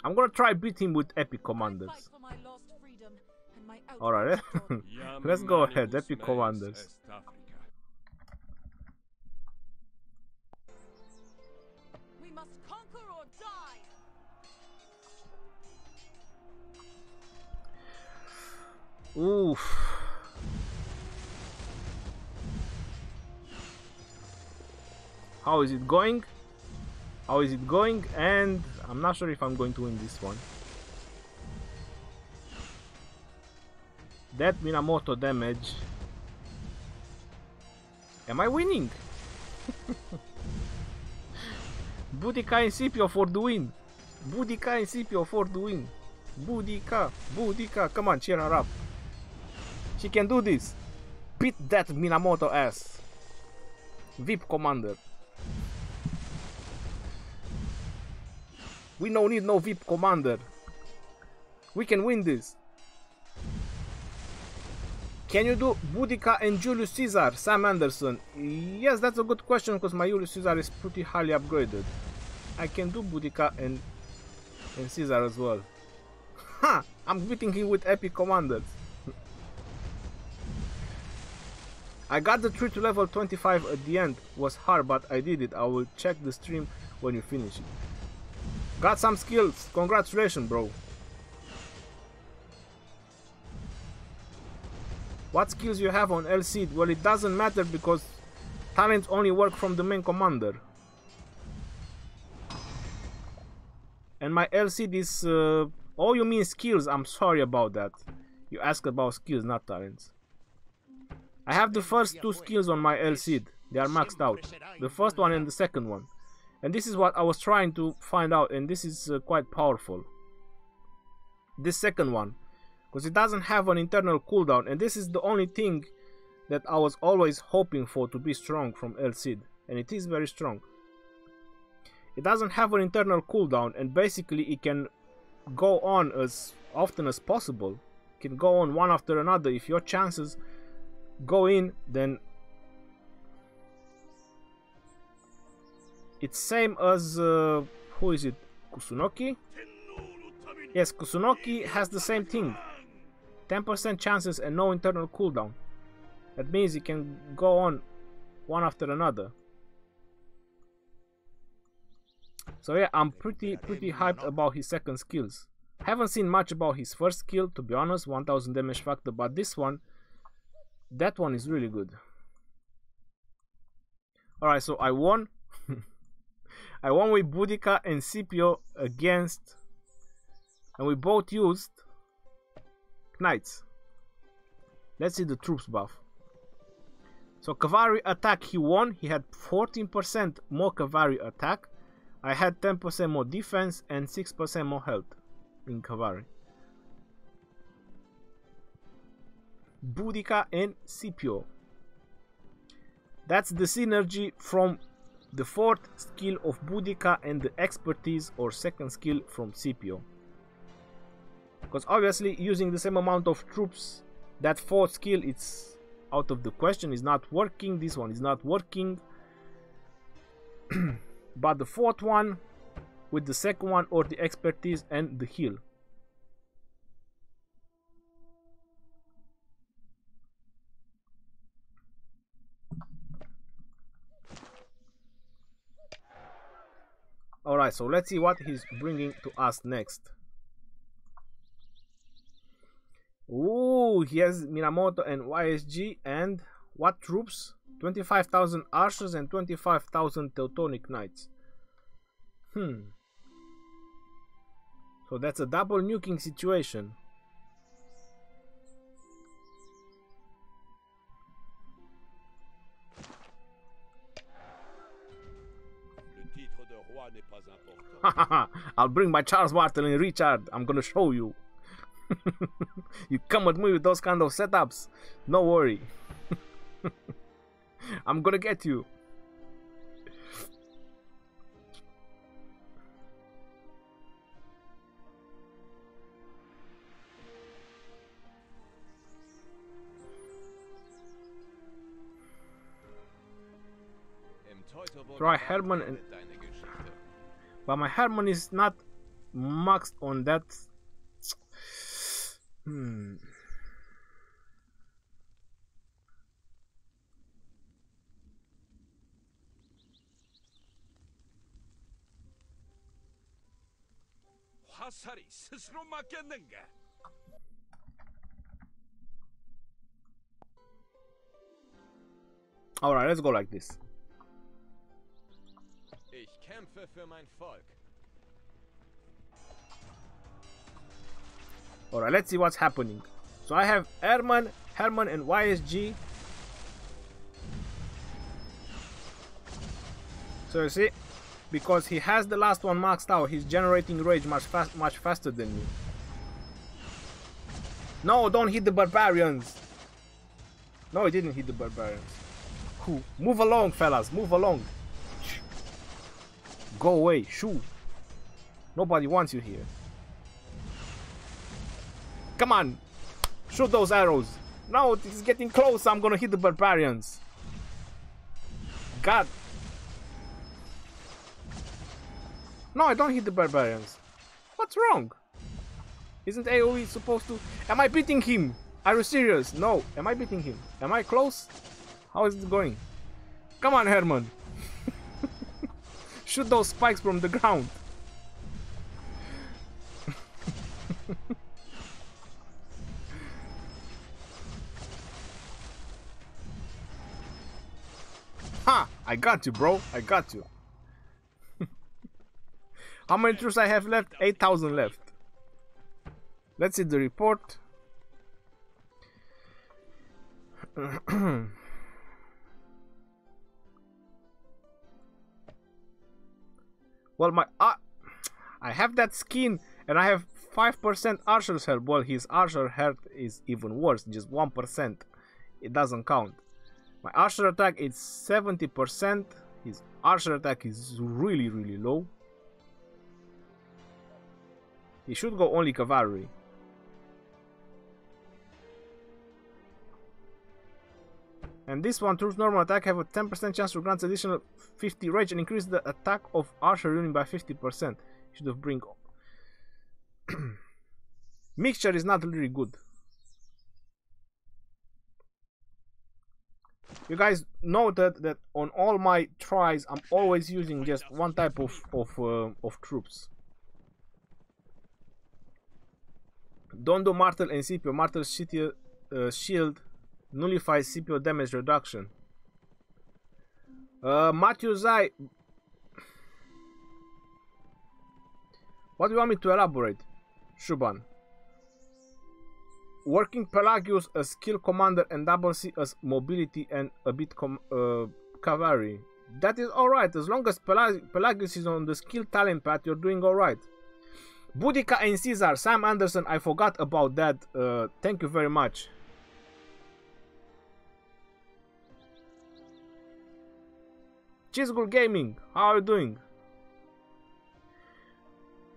S1: I'm gonna try beat him with epic commanders. Alright, let's go ahead, epic commanders.
S2: We must conquer or die.
S1: Oof. How is it going? How is it going? And I'm not sure if I'm going to win this one. That Minamoto damage. Am I winning? Boudicca and Scipio for the win. Boudicca and Scipio for the win. Boudicca, Boudicca, come on, cheer her up. She can do this. Beat that Minamoto ass. VIP commander. We don't need no VIP commander. We can win this. Can you do Boudicca and Julius Caesar, Sam Anderson? Yes, that's a good question because my Julius Caesar is pretty highly upgraded. I can do Boudicca and Caesar as well. Ha! I'm beating him with epic commanders. I got the tree to level 25 at the end. Was hard, but I did it. I will check the stream when you finish it. Got some skills. Congratulations, bro. What skills you have on LC? Well, it doesn't matter because talents only work from the main commander. And my LC is... oh, you mean skills? I'm sorry about that. You asked about skills, not talents. I have the first two skills on my LC. They are maxed out. The first one and the second one. And this is what I was trying to find out. And this is quite powerful. This second one. Because it doesn't have an internal cooldown, and this is the only thing that I was always hoping for to be strong from El Cid, and it is very strong. It doesn't have an internal cooldown, and basically it can go on as often as possible. It can go on one after another. If your chances go in, then it's same as who is it? Kusunoki? Yes, Kusunoki has the same thing. 10% chances and no internal cooldown. That means it can go on one after another. So yeah, I'm pretty hyped about his second skills. Haven't seen much about his first skill, to be honest, 1000 damage factor, but this one, that one is really good. Alright, so I won. I won with Boudicca and Scipio against, and we both used knights. Let's see the troops buff. So cavalry attack he won. He had 14% more cavalry attack. I had 10% more defense and 6% more health in cavalry. Boudicca and Scipio. That's the synergy from the fourth skill of Boudicca and the expertise or second skill from Scipio. Because obviously using the same amount of troops, that fourth skill, it's out of the question, is not working. This one is not working. But the fourth one with the second one or the expertise and the heal. Alright, so let's see what he's bringing to us next. Ooh, he has Minamoto and YSG, and what troops? 25,000 archers and 25,000 Teutonic knights. So that's a double nuking situation. I'll bring my Charles Martel and Richard. I'm gonna show you. You come at me with those kind of setups. No worry. I'm gonna get you. Try Herman and... But my Herman is not maxed on that. Alright, let's go like this. Alright, let's see what's happening. So I have Herman, and YSG. So you see, because he has the last one maxed out, he's generating rage much faster than me. No, don't hit the barbarians. No, he didn't hit the barbarians. Cool. Move along, fellas, move along. Go away, shoo. Nobody wants you here. Come on, shoot those arrows. No, it's getting close. I'm gonna hit the barbarians. God. No, I don't hit the barbarians. What's wrong? Isn't AoE supposed to... Am I beating him? Are you serious? No. Am I beating him? Am I close? How is it going? Come on, Herman. Shoot those spikes from the ground. Ha! I got you, bro. I got you. How many troops I have left? 8,000 left. Let's see the report. Well, I have that skin and I have 5% archer's health. Well, his archer health is even worse, just 1%. It doesn't count. My archer attack is 70%. His archer attack is really, really low. He should go only cavalry. And this one, troops normal attack have a 10% chance to grant additional 50 rage and increase the attack of archer unit by 50%. Should have bring. Mixture is not really good. You guys noted that on all my tries, I'm always using just one type of troops. Don't do Martel and Scipio. Martel's shield nullifies Scipio damage reduction. Matthew Zai. What do you want me to elaborate? Shuban. Working Pelagius as skill commander and double C as mobility and a bit cavalry. That is alright, as long as Pelagius is on the skill talent path, you're doing alright. Boudicca and Caesar, Sam Anderson, I forgot about that. Thank you very much. Chisgul Gaming, how are you doing?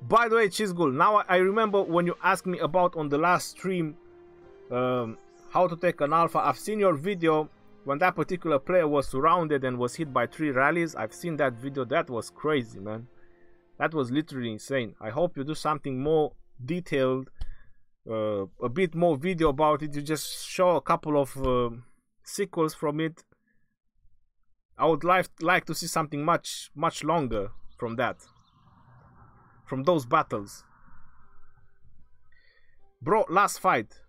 S1: By the way, Chisgul, now I remember when you asked me about on the last stream how to take an alpha. I've seen your video when that particular player was surrounded and was hit by 3 rallies. I've seen that video. That was crazy, man. That was literally insane. I hope you do something more detailed, a bit more video about it. You just show a couple of sequels from it. I would like to see something much longer from that, from those battles. Bro, last fight.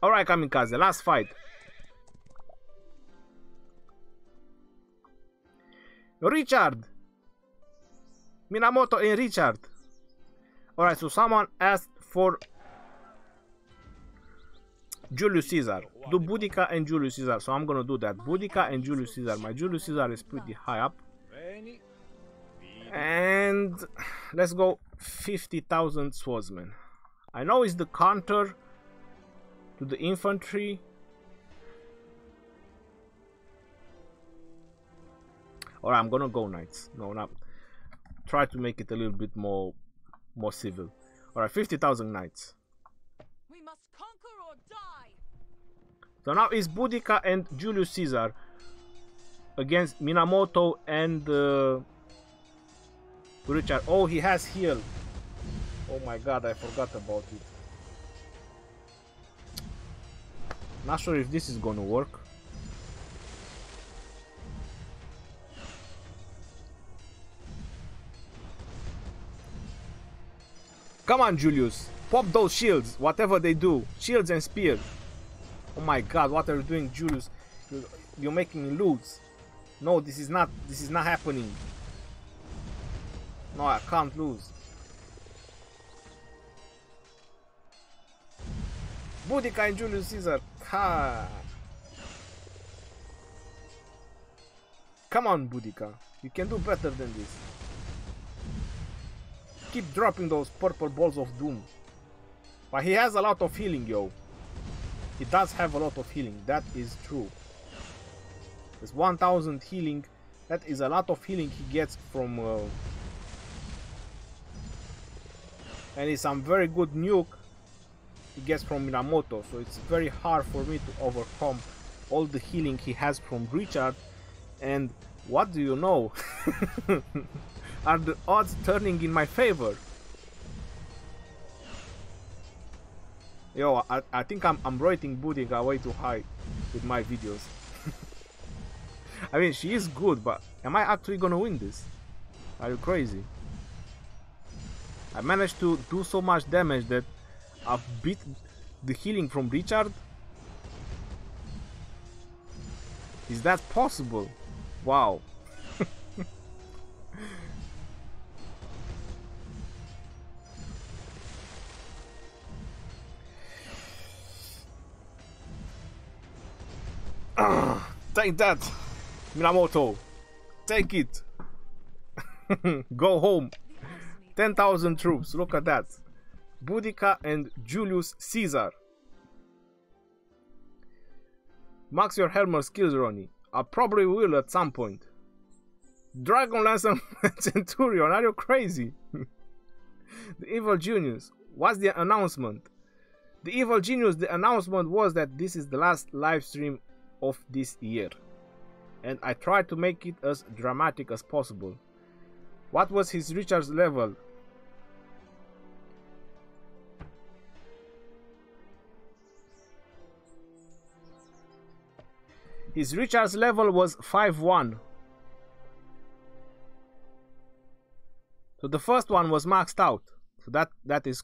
S1: Alright, Kamikaze, last fight. Richard! Minamoto and Richard. Alright, so someone asked for Julius Caesar. Do Boudicca and Julius Caesar. So I'm gonna do that. Boudicca and Julius Caesar. My Julius Caesar is pretty high up. And let's go 50,000 swordsmen. I know it's the counter to the infantry. Alright, I'm gonna go knights. No, not. Try to make it a little bit more civil. Alright, 50,000 knights.
S2: We must conquer or die.
S1: So now it's Boudicca and Julius Caesar against Minamoto and Richard. Oh, he has heal. Oh my god, I forgot about it. Not sure if this is gonna work. Come on, Julius. Pop those shields, whatever they do. Shields and spears. Oh my god, what are you doing, Julius? You're making me lose. No, this is not happening. No, I can't lose. Boudicca and Julius Caesar. Come on, Boudicca. You can do better than this. Keep dropping those purple balls of doom. But he has a lot of healing, yo. He does have a lot of healing. That is true. There's 1000 healing. That is a lot of healing he gets from... and it's some very good nuke he gets from Minamoto. So it's very hard for me to overcome all the healing he has from Richard. And what do you know? Are the odds turning in my favor? Yo, I think I'm rating Boudicca way too high with my videos. I mean, she is good, but am I actually gonna win this? Are you crazy? I managed to do so much damage that I've beat the healing from Richard? Is that possible? Wow. Take that, Minamoto. Take it. Go home. 10,000 troops. Look at that. Boudicca and Julius Caesar. Max your Helmer skills, Ronnie. I probably will at some point. Dragon Lancer Centurion. Are you crazy? The Evil Genius. What's the announcement? The Evil Genius, the announcement was that this is the last live stream of this year, and I tried to make it as dramatic as possible. What was his Richard's level? His Richard's level was 5-1. So the first one was maxed out. So that is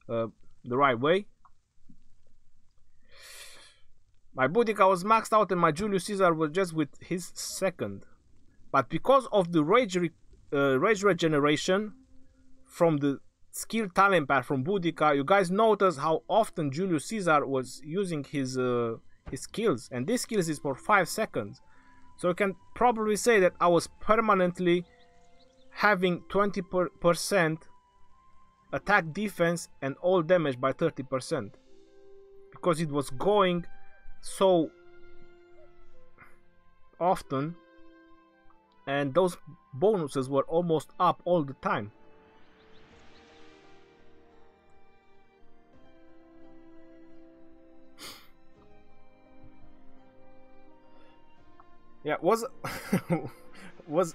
S1: the right way. My Boudicca was maxed out and my Julius Caesar was just with his second. But because of the rage regeneration from the skill talent pad from Boudicca, you guys notice how often Julius Caesar was using his skills. And this skills is for 5 seconds. So you can probably say that I was permanently having 20% attack defense and all damage by 30%. Because it was going so often, and those bonuses were almost up all the time. Yeah, was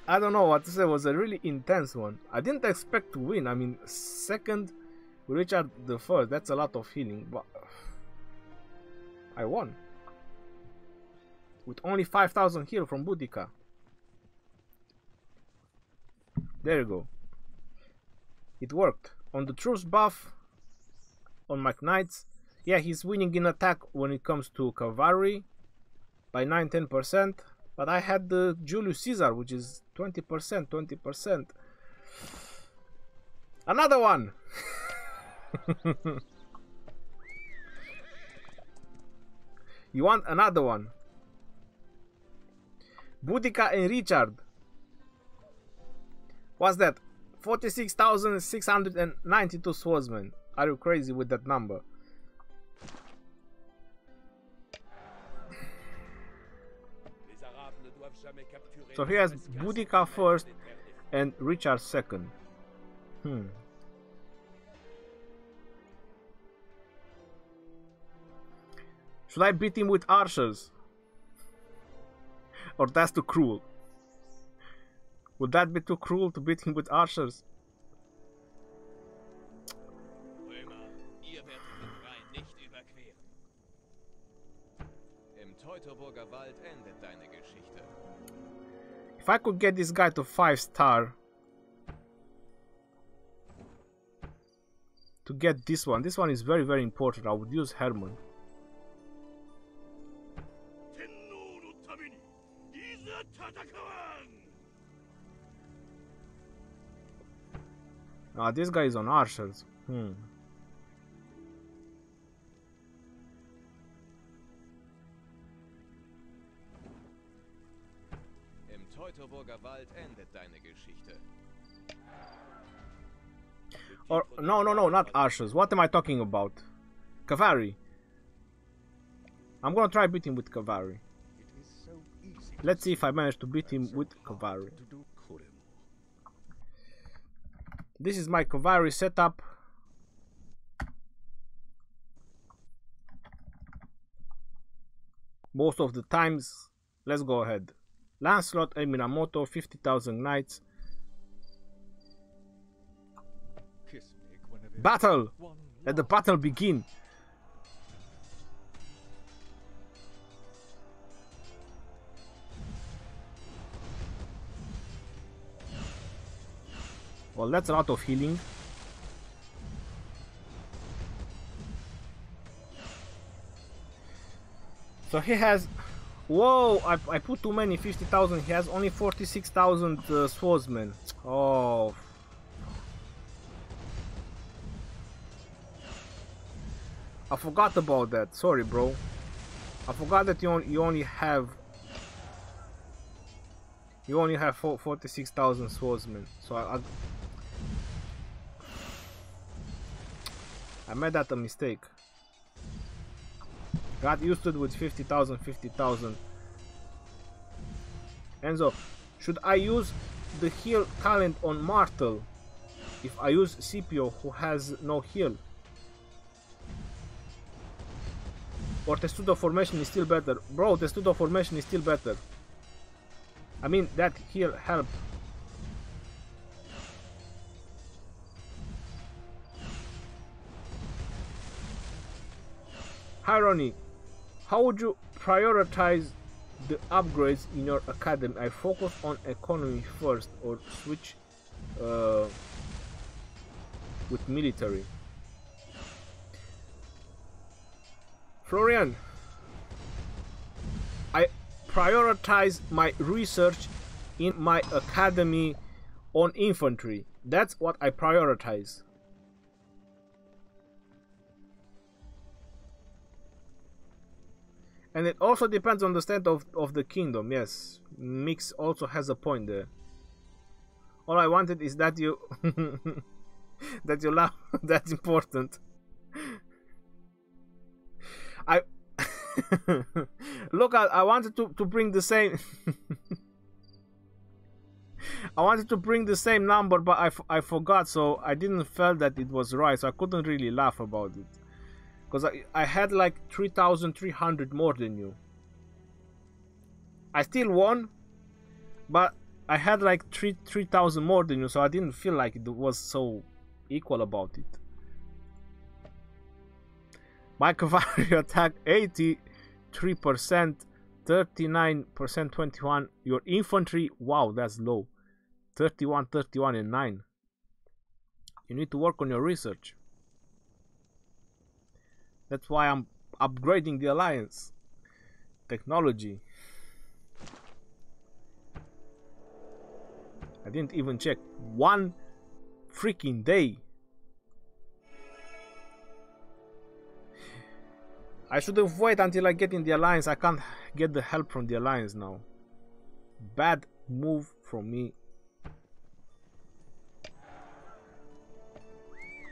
S1: I don't know what to say, was a really intense one. I didn't expect to win. I mean, second Richard the first, that's a lot of healing, but I won. With only 5,000 heal from Boudicca. There you go. It worked. On the troops buff, on my knights, yeah, he's winning in attack when it comes to cavalry by 9-10%. But I had the Julius Caesar, which is 20%. Another one! You want another one? Boudicca and Richard. What's that? 46,692 swordsmen. Are you crazy with that number? So he has Boudicca first and Richard second. Should I beat him with archers? Or that's too cruel? Would that be too cruel to beat him with archers? If I could get this guy to 5-star, to get this one is very, very important. I would use Herman. Ah, this guy is on archers. Or no, not archers. What am I talking about? Cavalry. I'm gonna try beat him with cavalry. Let's see if I manage to beat him with cavalry. This is my cavalry setup. Most of the times, let's go ahead. Lancelot and Minamoto, 50,000 knights. Battle! Let the battle begin! Well, that's a lot of healing. So he has... Whoa! I put too many, 50,000. He has only 46,000 swordsmen. Oh... I forgot about that. Sorry, bro. I forgot that you only have 46,000 swordsmen. So I made that a mistake. Got used to it with 50,000, 50,000. Enzo, should I use the heal talent on Martel if I use Scipio, who has no heal? Or Testudo formation is still better? Bro, Testudo formation is still better. I mean, that heal help. Irony, how would you prioritize the upgrades in your academy? I focus on economy first, or switch with military. Florian, I prioritize my research in my academy on infantry. That's what I prioritize. And it also depends on the state of the kingdom. Yes, Mix also has a point there. All I wanted is that you that you laugh. That's important. I look, I wanted to bring the same I wanted to bring the same number, but I forgot, so I didn't feel that it was right, so I couldn't really laugh about it. Because I had like 3,300 more than you. I still won, but I had like 3,000 more than you, so I didn't feel like it was so equal about it. My cavalry attack 83%, 39%, 21. Your infantry, wow, that's low. 31, 31, and 9. You need to work on your research. That's why I'm upgrading the alliance. Technology. I didn't even check. One freaking day. I should have waited until I get in the alliance. I can't get the help from the alliance now. Bad move from me.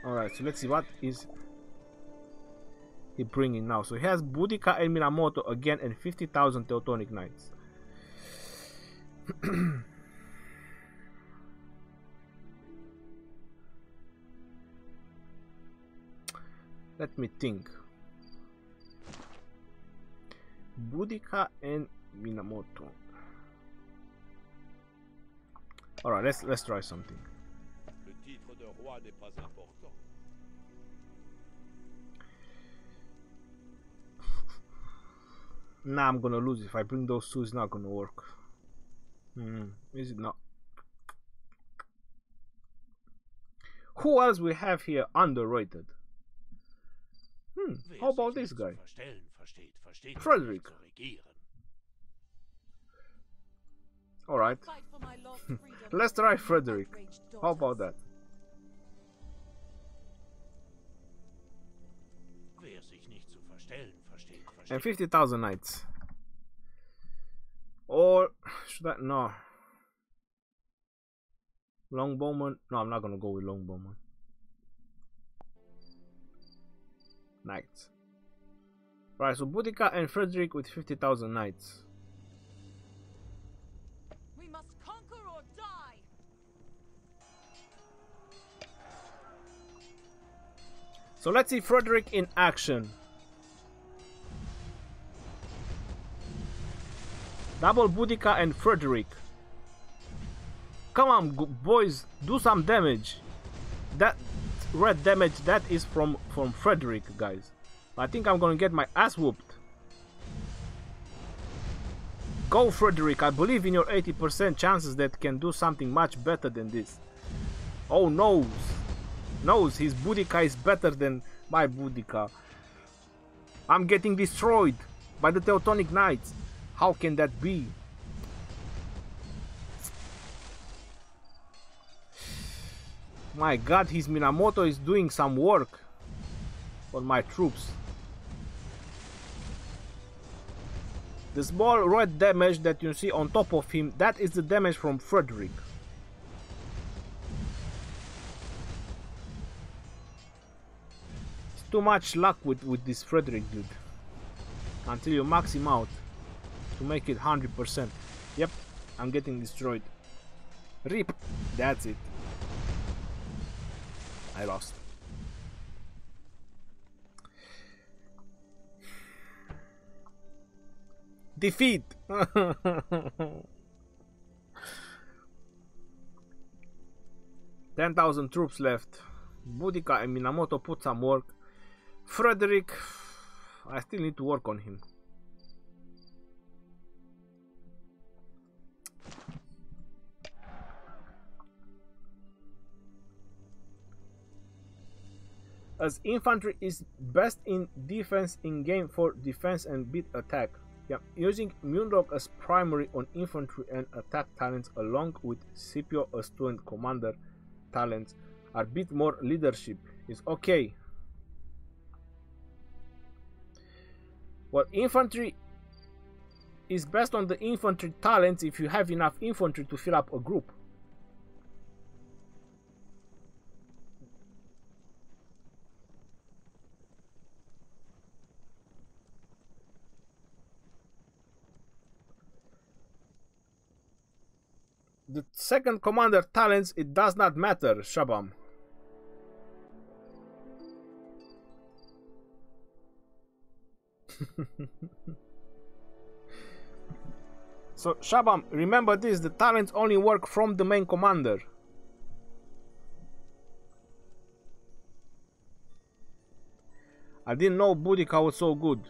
S1: Alright, so let's see what is he bringing now. So he has Boudicca and Minamoto again and 50,000 Teutonic Knights. Let me think. Boudicca and Minamoto. Alright, let's try something.
S3: Le titre de roi n'est pas important.
S1: Nah, I'm gonna lose. If I bring those two, it's not gonna work. Is it not? Who else we have here underrated? How about this guy? Frederick. Alright. Let's try Frederick. How about that? And 50,000 knights. Or should I? No. Longbowman? No, I'm not gonna go with Longbowman. Knights. Right, so Boudicca and Frederick with 50,000 knights.
S2: We must conquer or die.
S1: So let's see Frederick in action. Double Boudicca and Frederick. Come on, boys, do some damage. That red damage, that is from Frederick, guys. I think I'm gonna get my ass whooped. Go, Frederick. I believe in your 80% chances that can do something much better than this. Oh, no. Knows his Boudicca is better than my Boudicca. I'm getting destroyed by the Teutonic Knights. How can that be? My god, his Minamoto is doing some work on my troops. The small red damage that you see on top of him, that is the damage from Frederick. It's too much luck with this Frederick dude. Until you max him out to make it 100%. Yep, I'm getting destroyed. RIP. That's it. I lost. Defeat. 10,000 troops left. Boudicca and Minamoto put some work. Frederick, I still need to work on him. As infantry is best in defense in game for defense and beat attack. Yeah, using Moondog as primary on infantry and attack talents along with Scipio as student commander talents are bit more leadership is okay. Well, infantry is best on the infantry talents if you have enough infantry to fill up a group. The second commander talents, it does not matter, Shabam. So Shabam, remember this, the talents only work from the main commander. I didn't know Boudicca was so good.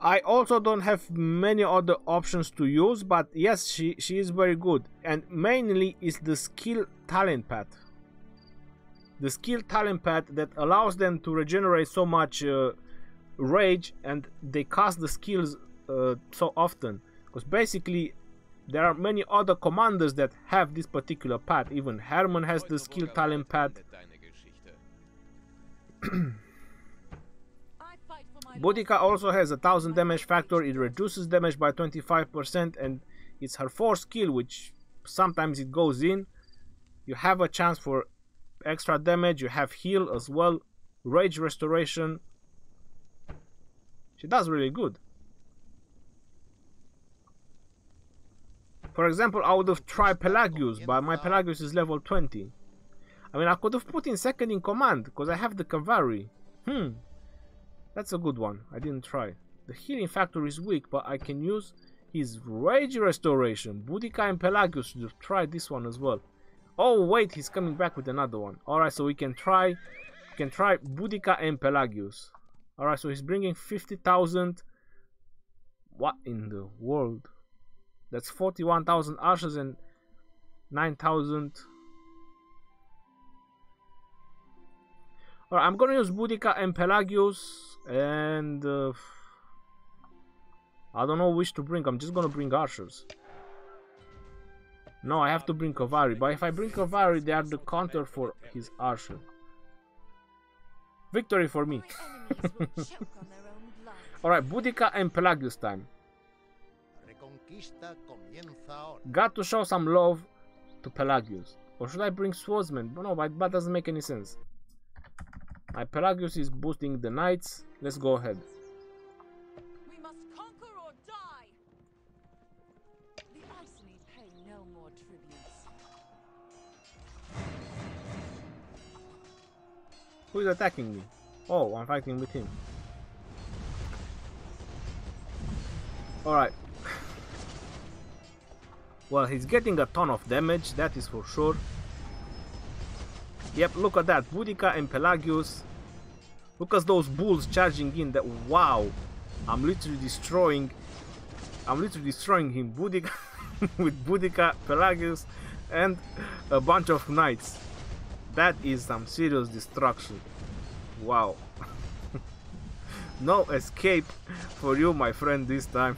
S1: I also don't have many other options to use, but yes, she is very good. And mainly is the skill talent path. The skill talent path that allows them to regenerate so much rage, and they cast the skills so often. Because basically there are many other commanders that have this particular path. Even Hermann has the skill talent path. Boudicca also has 1000 damage factor. It reduces damage by 25%, and it's her 4th skill, which sometimes it goes in. You have a chance for extra damage, you have heal as well, rage restoration. She does really good. For example, I would have tried Pelagius, but my Pelagius is level 20. I mean, I could have put in second in command, because I have the cavalry. That's a good one. I didn't try. The healing factor is weak, but I can use his rage restoration. Boudicca and Pelagius should have tried this one as well. Oh wait, he's coming back with another one. Alright, so we can try Boudicca and Pelagius. Alright, so he's bringing 50,000. What in the world? That's 41,000 archers and 9,000. Alright, I'm gonna use Boudicca and Pelagius, and I don't know which to bring. I'm just gonna bring archers. No, I have to bring cavalry, but if I bring cavalry, they are the counter for his archer. Victory for me. Alright, Boudicca and Pelagius time. Got to show some love to Pelagius. Or should I bring swordsman? No, but that doesn't make any sense. My Pelagius is boosting the knights. Let's go ahead.
S2: We must conquer or die. The Iceni pay no more tributes.
S1: Who is attacking me? Oh, I'm fighting with him. Alright. Well, he's getting a ton of damage, that is for sure. Yep, look at that. Boudicca and Pelagius. Look at those bulls charging in. That, wow. I'm literally destroying him. Boudicca with Boudicca, Pelagius, and a bunch of knights. That is some serious destruction. Wow. No escape for you, my friend, this time.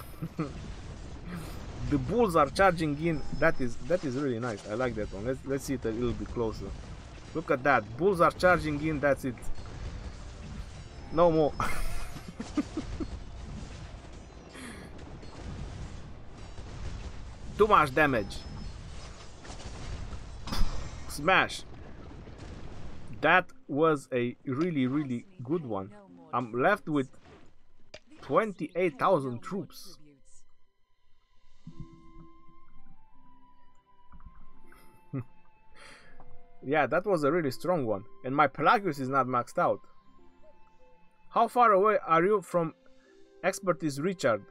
S1: The bulls are charging in. That is really nice. I like that one. Let's see it a little bit closer. Look at that. Bulls are charging in. That's it. No more. Too much damage. Smash. That was a really good one. I'm left with 28,000 troops. Yeah, that was a really strong one. And my Pelagius is not maxed out. How far away are you from expertise Richard?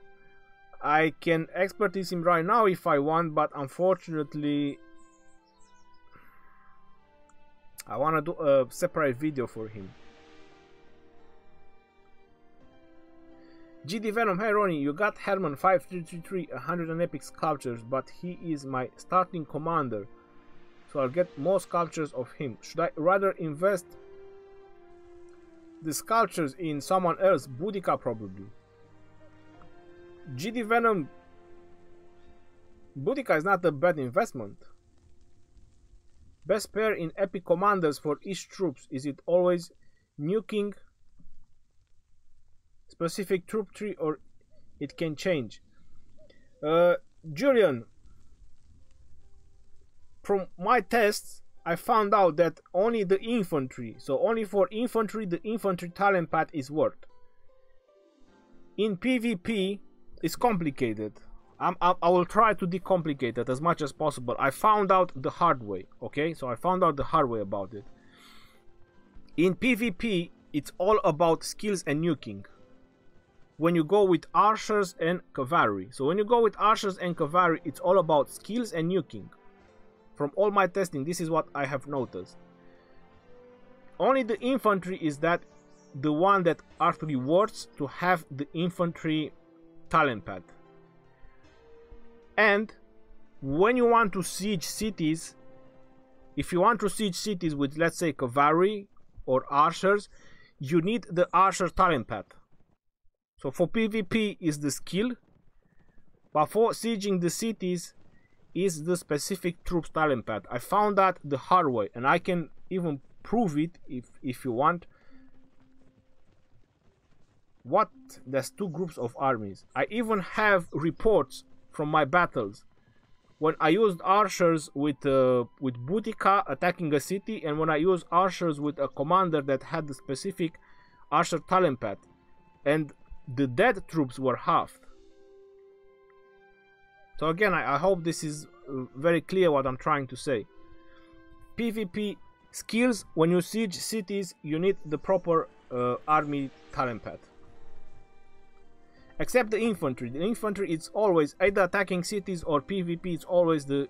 S1: I can expertise him right now if I want, but unfortunately I want to do a separate video for him. GD Venom, hey Ronnie, you got Herman 5333, 100 epic sculptures, but he is my starting commander. So I'll get more sculptures of him. Should I rather invest the sculptures in someone else? Boudicca probably. GD Venom, Boudicca is not a bad investment. Best pair in epic commanders for each troops. Is it always nuking specific troop tree or it can change? Julian, from my tests, I found out that only the infantry, so only for infantry, the infantry talent path is worked. In PvP, it's complicated. I will try to decomplicate it as much as possible. I found out the hard way, okay? So I found out the hard way about it. In PvP, it's all about skills and nuking. When you go with archers and cavalry. So when you go with archers and cavalry, it's all about skills and nuking. From all my testing, this is what I have noticed. Only the infantry is that the one that are rewards to have the infantry talent pad. And when you want to siege cities, if you want to siege cities with, let's say, cavalry or archers, you need the archer talent pad. So for PvP is the skill, but for sieging the cities is the specific troops talent pad. I found that the hard way, and I can even prove it if you want. What? There's two groups of armies. I even have reports from my battles when I used archers with Boudicca attacking a city, and when I used archers with a commander that had the specific archer talent path, and the dead troops were halved. So again, I hope this is very clear what I'm trying to say. PvP skills: when you siege cities, you need the proper army talent path. Except the infantry. The infantry is always either attacking cities or PvP. It's always the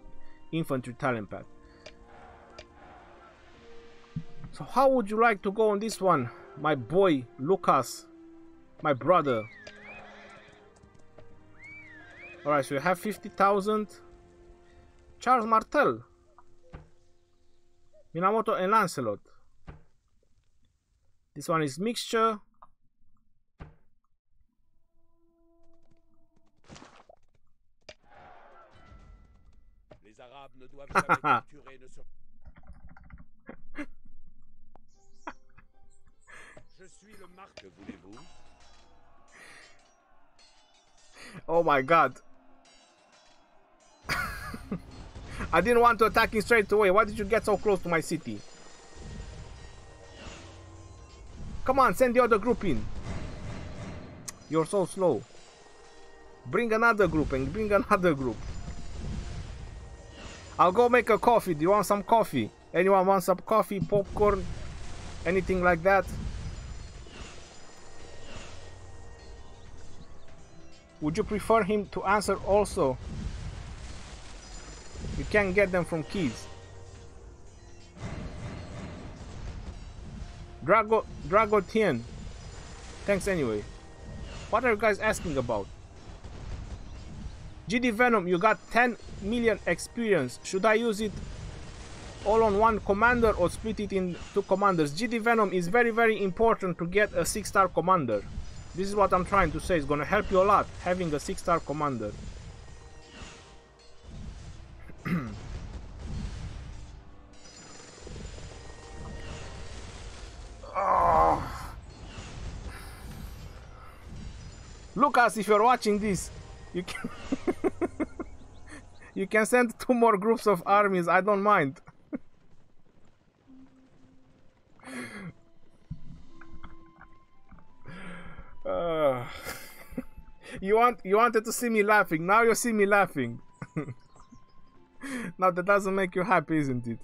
S1: infantry talent path. So how would you like to go on this one, my boy Lucas, my brother? Alright, so you have 50,000. Charles Martel, Minamoto and Lancelot. This one is mixture.
S3: Les Arabes ne doivent jamais capturer ne se... Je suis le marque, que voulez-vous?
S1: Oh my god. I didn't want to attack him straight away. Why did you get so close to my city? Come on, send the other group in. You're so slow. Bring another group and bring another group. I'll go make a coffee. Do you want some coffee? Anyone want some coffee, popcorn, anything like that? Would you prefer him to answer also? You can't get them from keys. Dragotien. Thanks anyway. What are you guys asking about? GD Venom, you got 10 million experience. Should I use it all on one commander or split it in two commanders? GD Venom is very, very important to get a 6-star commander. This is what I'm trying to say. It's gonna help you a lot having a 6-star commander. Oh. Lucas, if you're watching this, you can you can send 2 more groups of armies. I don't mind. You wanted to see me laughing. Now you see me laughing. Now that doesn't make you happy, isn't it?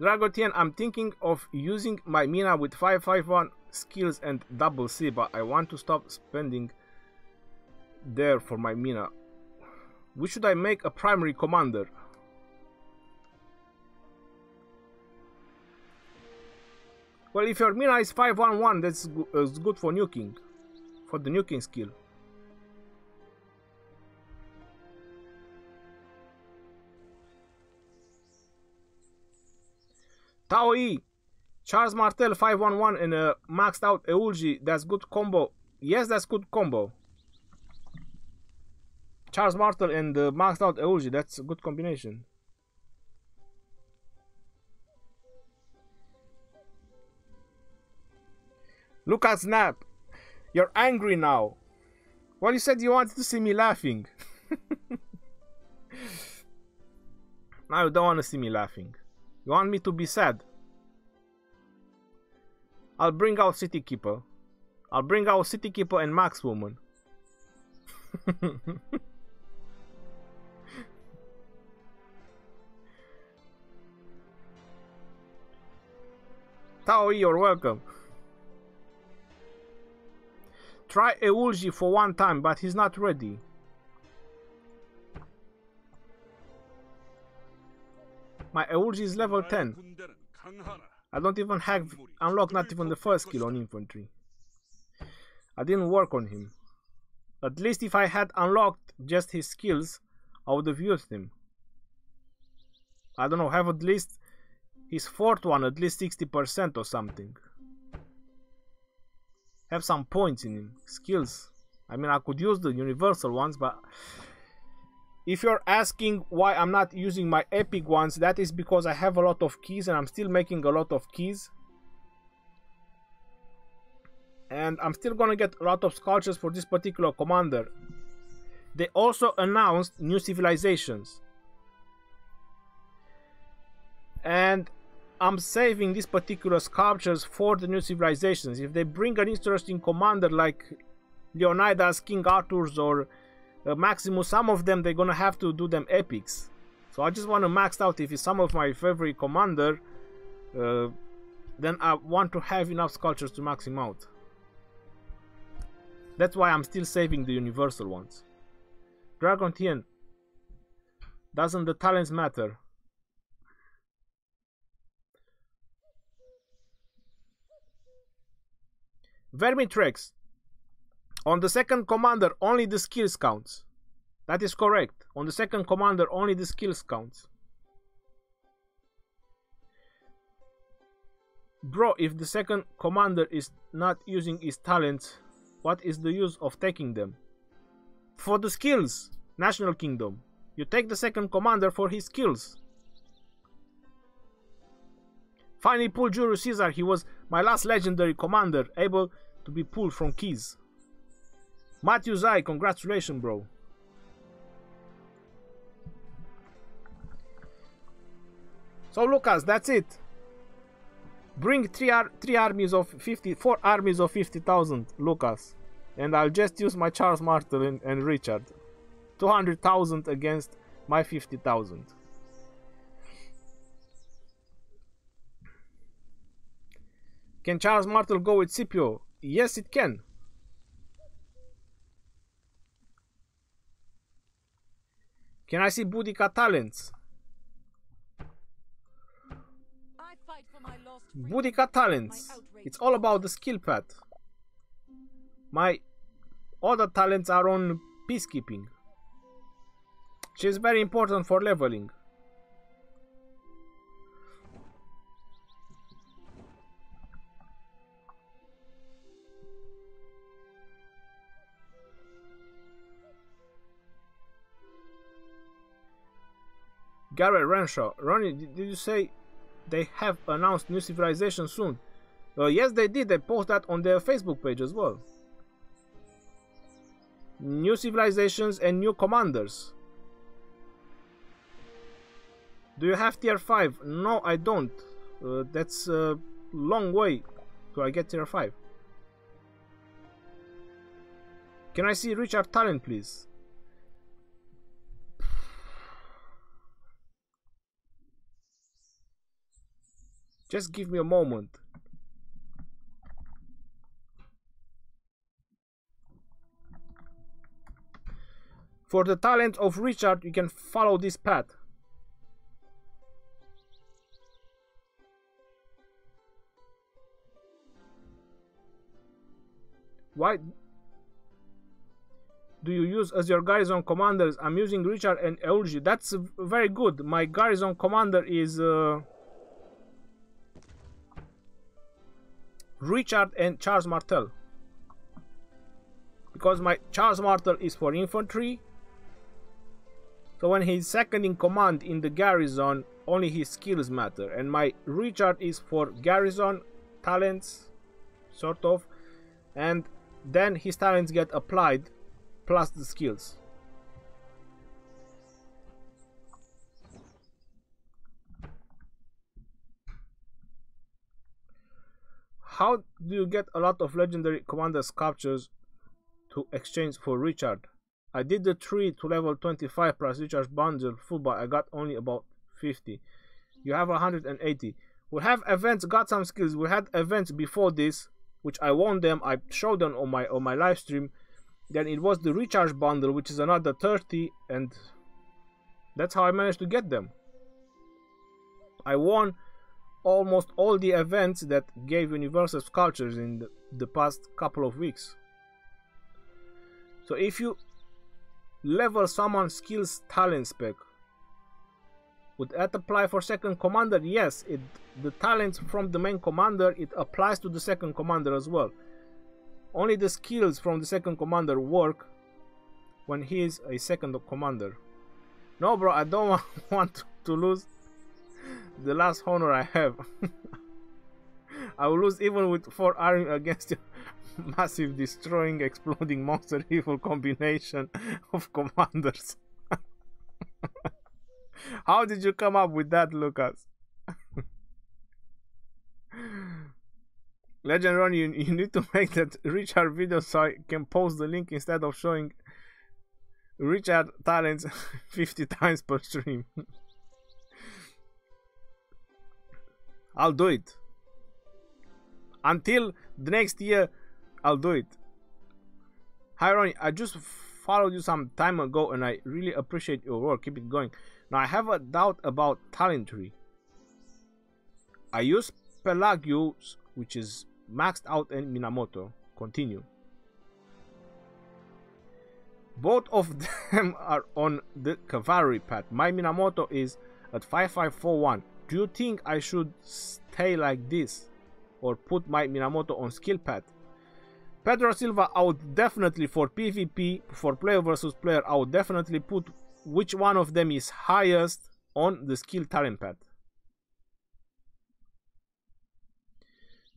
S1: Dragotien, I'm thinking of using my Mina with 551 skills and double C, but I want to stop spending there for my Mina. Which should I make a primary commander? Well, if your Mina is 511, that's good for nuking. For the nuking skill. Tao E, Charles Martel 511 and a maxed out Eulgi, that's good combo. Yes, that's good combo. Charles Martel and the maxed out Eulgi, that's a good combination. Look at Snap. You're angry now. Well, you said you wanted to see me laughing. Now you don't want to see me laughing. You want me to be sad. I'll bring out City Keeper. I'll bring out City Keeper and Max Woman. Tao, you're welcome. Try Eulgi for one time, but he's not ready. My Eulgi is level 10. I don't even have unlocked not even the first skill on infantry. I didn't work on him. At least if I had unlocked just his skills, I would have used him. I don't know, have at least his 4th one, at least 60% or something. Have some points in him, skills. I mean, I could use the universal ones, but if you're asking why I'm not using my epic ones, that is because I have a lot of keys and I'm still making a lot of keys. And I'm still gonna get a lot of sculptures for this particular commander. They also announced new civilizations. And I'm saving these particular sculptures for the new civilizations. If they bring an interesting commander like Leonidas, King Arthur's, or Maximus, some of them they're gonna have to do them epics. So I just want to max out. If it's some of my favorite commander, then I want to have enough sculptures to max him out. That's why I'm still saving the universal ones. Dragon Tien. Doesn't the talents matter? Vermitrex. On the second commander, only the skills counts. That is correct. On the second commander, only the skills counts. Bro, if the second commander is not using his talents, what is the use of taking them? For the skills, National Kingdom. You take the second commander for his skills. Finally pulled Julius Caesar. He was my last legendary commander, able to be pulled from keys. Matthew Zai, congratulations, bro. So Lucas, that's it. Bring four armies of 50,000, Lucas, and I'll just use my Charles Martel and Richard. 200,000 against my 50,000. Can Charles Martel go with Scipio? Yes, it can. Can I see Boudicca talents? Boudicca talents. It's all about the skill path. My other talents are on peacekeeping. Which is very important for leveling. Garrett Renshaw. Ronnie, did you say they have announced new civilization soon? Yes, they did. They posted that on their Facebook page as well. New civilizations and new commanders. Do you have tier 5? No, I don't. That's a long way till I get tier 5. Can I see Richard talent, please? Just give me a moment. For the talent of Richard, you can follow this path. Why do you use as your garrison commanders? I'm using Richard and Eulogy. That's very good. My garrison commander is Richard and Charles Martel. Because my Charles Martel is for infantry. So when he's second in command in the garrison, only his skills matter. And my Richard is for garrison talents, sort of. And then his talents get applied, plus the skills. How do you get a lot of legendary commander sculptures to exchange for Richard? I did the 3 to level 25 plus Richard bundle full, but I got only about 50. You have 180. We have events, got some skills. We had events before this, which I won them. I showed them on my live stream. Then it was the recharge bundle, which is another 30, and that's how I managed to get them. I won almost all the events that gave universal sculptures in the past couple of weeks. So if you level someone's skills talent spec, would that apply for second commander? Yes, the talents from the main commander, it applies to the second commander as well. Only the skills from the second commander work when he is a second commander. No, bro, I don't want to lose the last honor I have. I will lose even with 4 army against you. massive destroying exploding monster evil combination of commanders. How did you come up with that, Lucas? Legend Ron, you need to make that Richard video so I can post the link instead of showing Richard talents 50 times per stream. I'll do it. Until the next year, I'll do it. Hi Ronnie, I just followed you some time ago and I really appreciate your work. Keep it going. Now I have a doubt about talent tree. I use Pelagius, which is maxed out, in Minamoto. Continue. Both of them are on the cavalry path. My Minamoto is at 5541. Do you think I should stay like this or put my Minamoto on skill path? Pedro Silva, I would definitely, for PvP, for player versus player, I would definitely put which one of them is highest on the skill talent path.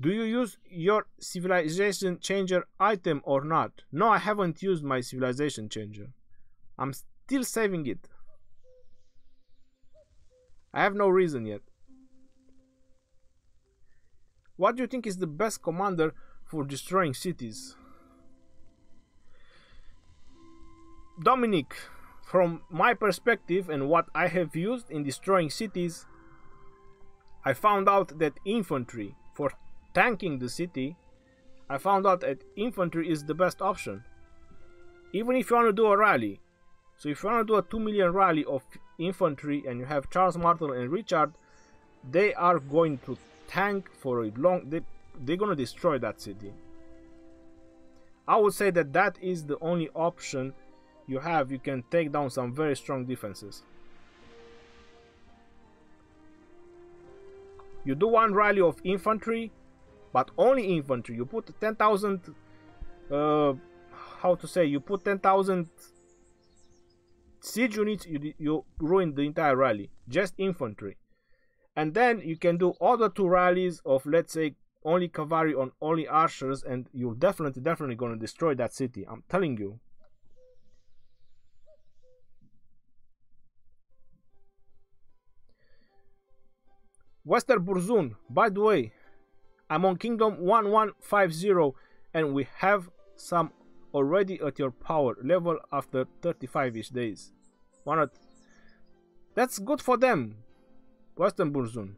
S1: Do you use your civilization changer item or not? No, I haven't used my civilization changer. I'm still saving it. I have no reason yet. What do you think is the best commander for destroying cities? Dominic, from my perspective and what I have used in destroying cities, I found out that infantry, for tanking the city, I found out that infantry is the best option. Even if you want to do a rally. So if you want to do a 2 million rally of infantry and you have Charles Martel and Richard, they are going to tank for a long... They're going to destroy that city. I would say that that is the only option you have. You can take down some very strong defenses. You do one rally of infantry, but only infantry. You put 10,000... how to say? You put 10,000 siege units, you ruin the entire rally. Just infantry. And then you can do other two rallies of, let's say, only cavalry on only archers, and you're definitely going to destroy that city. I'm telling you. Western Burzun, by the way, I'm on Kingdom 1150 and we have some already at your power level after 35-ish days. That's good for them, Western Burzun.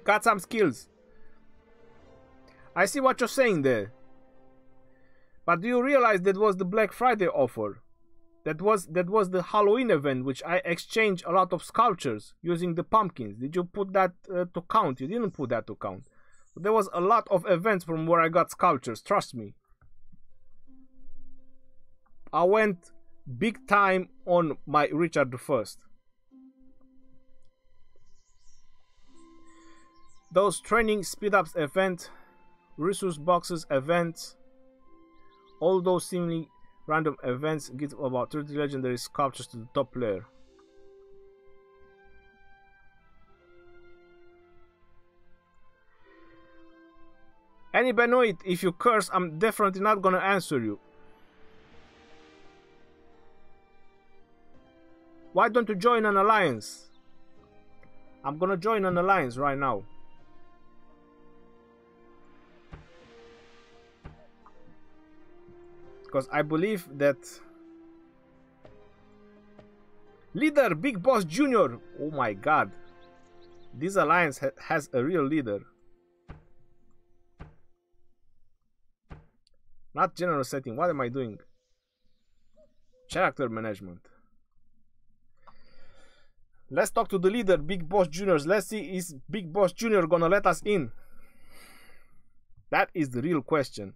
S1: Got some skills. I see what you're saying there. But do you realize that was the Black Friday offer? That was the Halloween event, which I exchanged a lot of sculptures using the pumpkins. Did you put that to count? You didn't put that to count. But there was a lot of events from where I got sculptures, trust me. I went big time on my Richard I. Those training speed ups event, resource boxes events, all those seemingly random events give about 30 legendary sculptures to the top player. Any Benoit, if you curse, I'm definitely not gonna answer you. Why don't you join an alliance? I'm gonna join an alliance right now. Because I believe that leader Big Boss Junior, oh my god, this alliance has a real leader. Not general setting. What am I doing? Character management. Let's talk to the leader Big Boss Juniors. Let's see, is Big Boss Junior gonna let us in? That is the real question.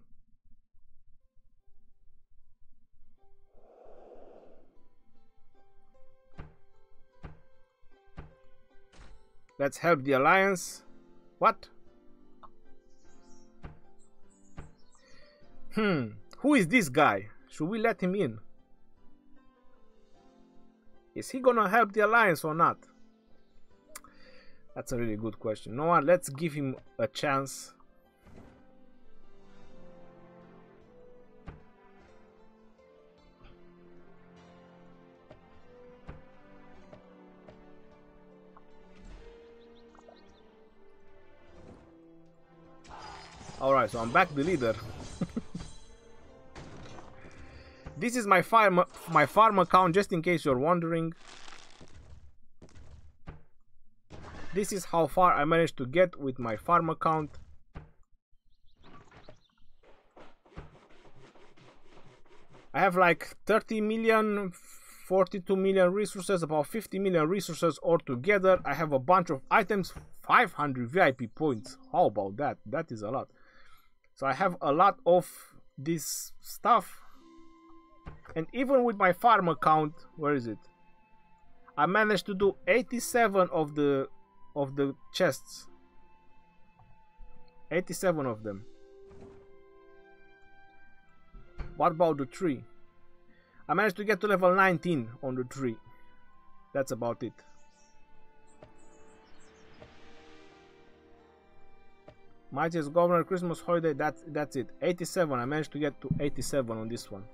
S1: Let's help the alliance. What? Who is this guy? Should we let him in? Is he gonna help the alliance or not? That's a really good question. No one, let's give him a chance. Alright, so I'm back the leader. This is my farm account, just in case you're wondering. This is how far I managed to get with my farm account. I have like 30 million, 42 million resources, about 50 million resources altogether. I have a bunch of items, 500 VIP points. How about that? That is a lot. So I have a lot of this stuff. And even with my farm account, where is it? I managed to do 87 of the chests. 87 of them. What about the tree? I managed to get to level 19 on the tree. That's about it. Mightiest Governor, Christmas holiday, that's it. 87. I managed to get to 87 on this one.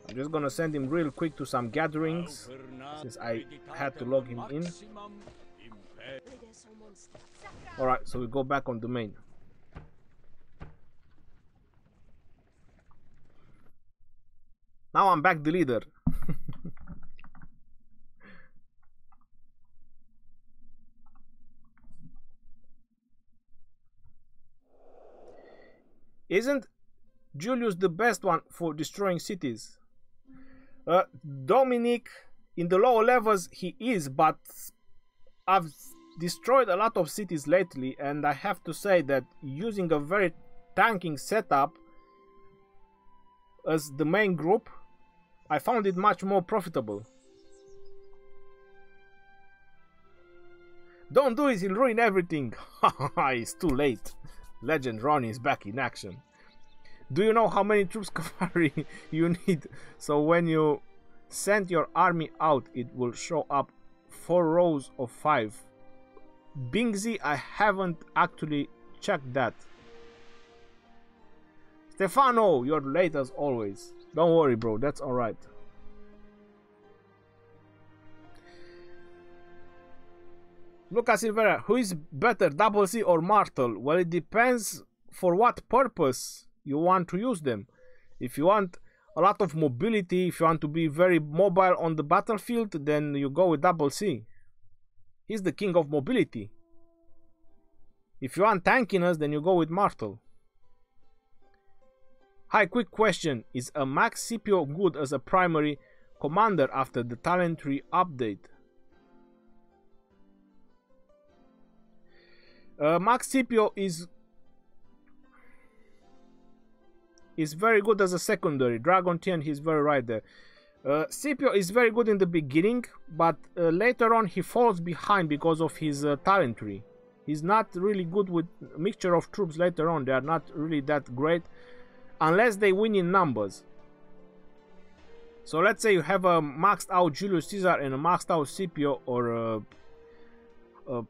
S1: I'm just gonna send him real quick to some gatherings, since I had to log him in. Alright, so we go back on domain. Now I'm back the leader. Isn't Julius the best one for destroying cities? Dominic, in the lower levels he is, but I've destroyed a lot of cities lately, and I have to say that using a very tanking setup as the main group, I found it much more profitable. Don't do it, he'll ruin everything. It's too late. Legend Ronnie is back in action. Do you know how many troops cavalry you need? So when you send your army out, it will show up 4 rows of 5. Bingsy, I haven't actually checked that. Stefano, you're late as always. Don't worry, bro, that's alright. Lucas Silvera, who is better, Double C or Martel? Well, it depends for what purpose you want to use them. If you want a lot of mobility, if you want to be very mobile on the battlefield, then you go with Double C. He's the king of mobility. If you want tankiness, then you go with Martel. Hi, quick question. Is a Max Scipio good as a primary commander after the talent tree update? Max Scipio is very good as a secondary. Dragon 10, he's very right there. Scipio is very good in the beginning, but later on he falls behind because of his talent tree. He's not really good with a mixture of troops later on. They are not really that great unless they win in numbers. So let's say you have a maxed out Julius Caesar and a maxed out Scipio, or a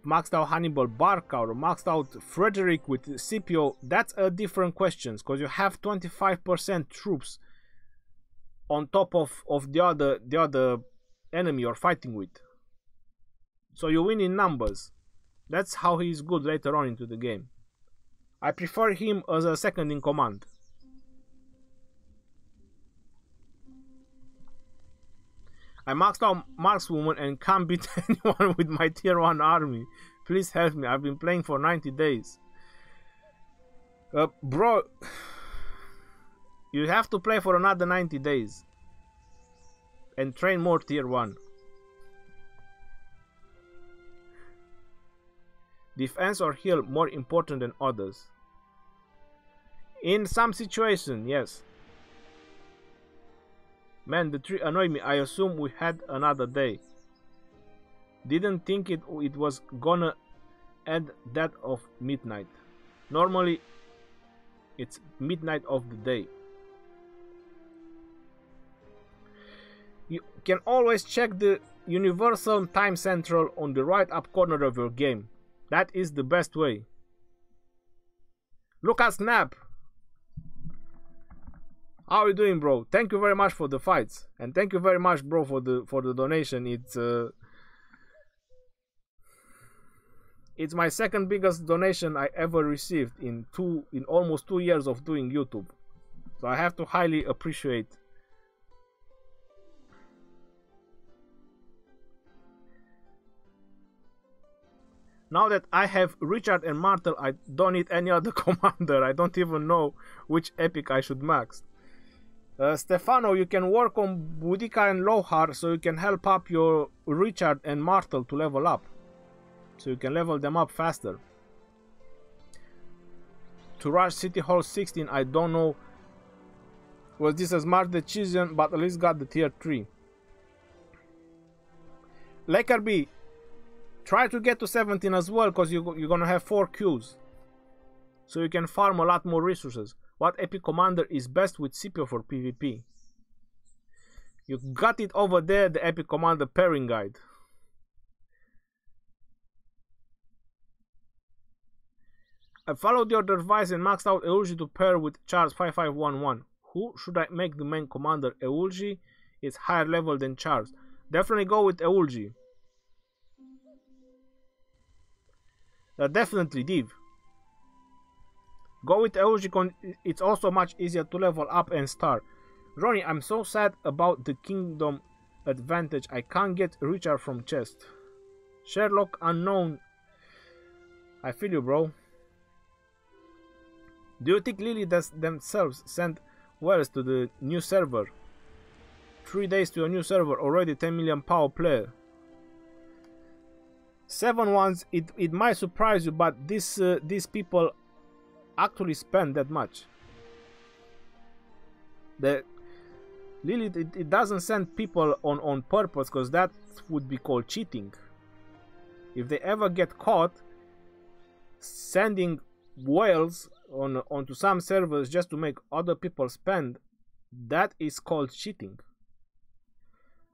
S1: maxed out Hannibal Barca, or a maxed out Frederick with Scipio. That's a different question, because you have 25% troops on top of the other enemy you're fighting with. So you win in numbers. That's how he's good later on into the game. I prefer him as a second in command. I maxed out Markswoman and can't beat anyone with my tier 1 army. Please help me. I've been playing for 90 days. Bro, you have to play for another 90 days. And train more tier 1. Defense or heal more important than others? In some situation, yes. Man, the tree annoyed me. I assume we had another day. Didn't think it was gonna end that of midnight. Normally, it's midnight of the day. You can always check the Universal Time Central on the right up corner of your game. That is the best way. Look at Snap. How are you doing, bro? Thank you very much for the fights, and thank you very much, bro, for the donation. It's my second biggest donation I ever received in almost 2 years of doing YouTube. So I have to highly appreciate. Now that I have Richard and Martel, I don't need any other commander. I don't even know which epic I should max. Stefano, you can work on Boudicca and Lohar so you can help up your Richard and Martel to level up. So you can level them up faster. To rush City Hall 16, I don't know. Was this a smart decision, but at least got the tier 3. Lakerby, try to get to 17 as well, because you're gonna have 4 queues. So you can farm a lot more resources. What epic commander is best with Scipio for PvP? You got it over there, the epic commander pairing guide. I followed your advice and maxed out Eulji to pair with Charles 5511. Who should I make the main commander? Eulji is higher level than Charles. Definitely go with Eulji. Definitely, Div. Go with Eulji, it's also much easier to level up and start. Ronnie, I'm so sad about the kingdom advantage. I can't get Richard from chest. Sherlock unknown. I feel you, bro. Do you think Lily themselves sent wires to the new server? 3 days to a new server, already 10 million power player. 7 ones, it might surprise you, but these people actually spend that much. Lilith, it doesn't send people on purpose, because that would be called cheating. If they ever get caught sending whales onto some servers just to make other people spend, that is called cheating.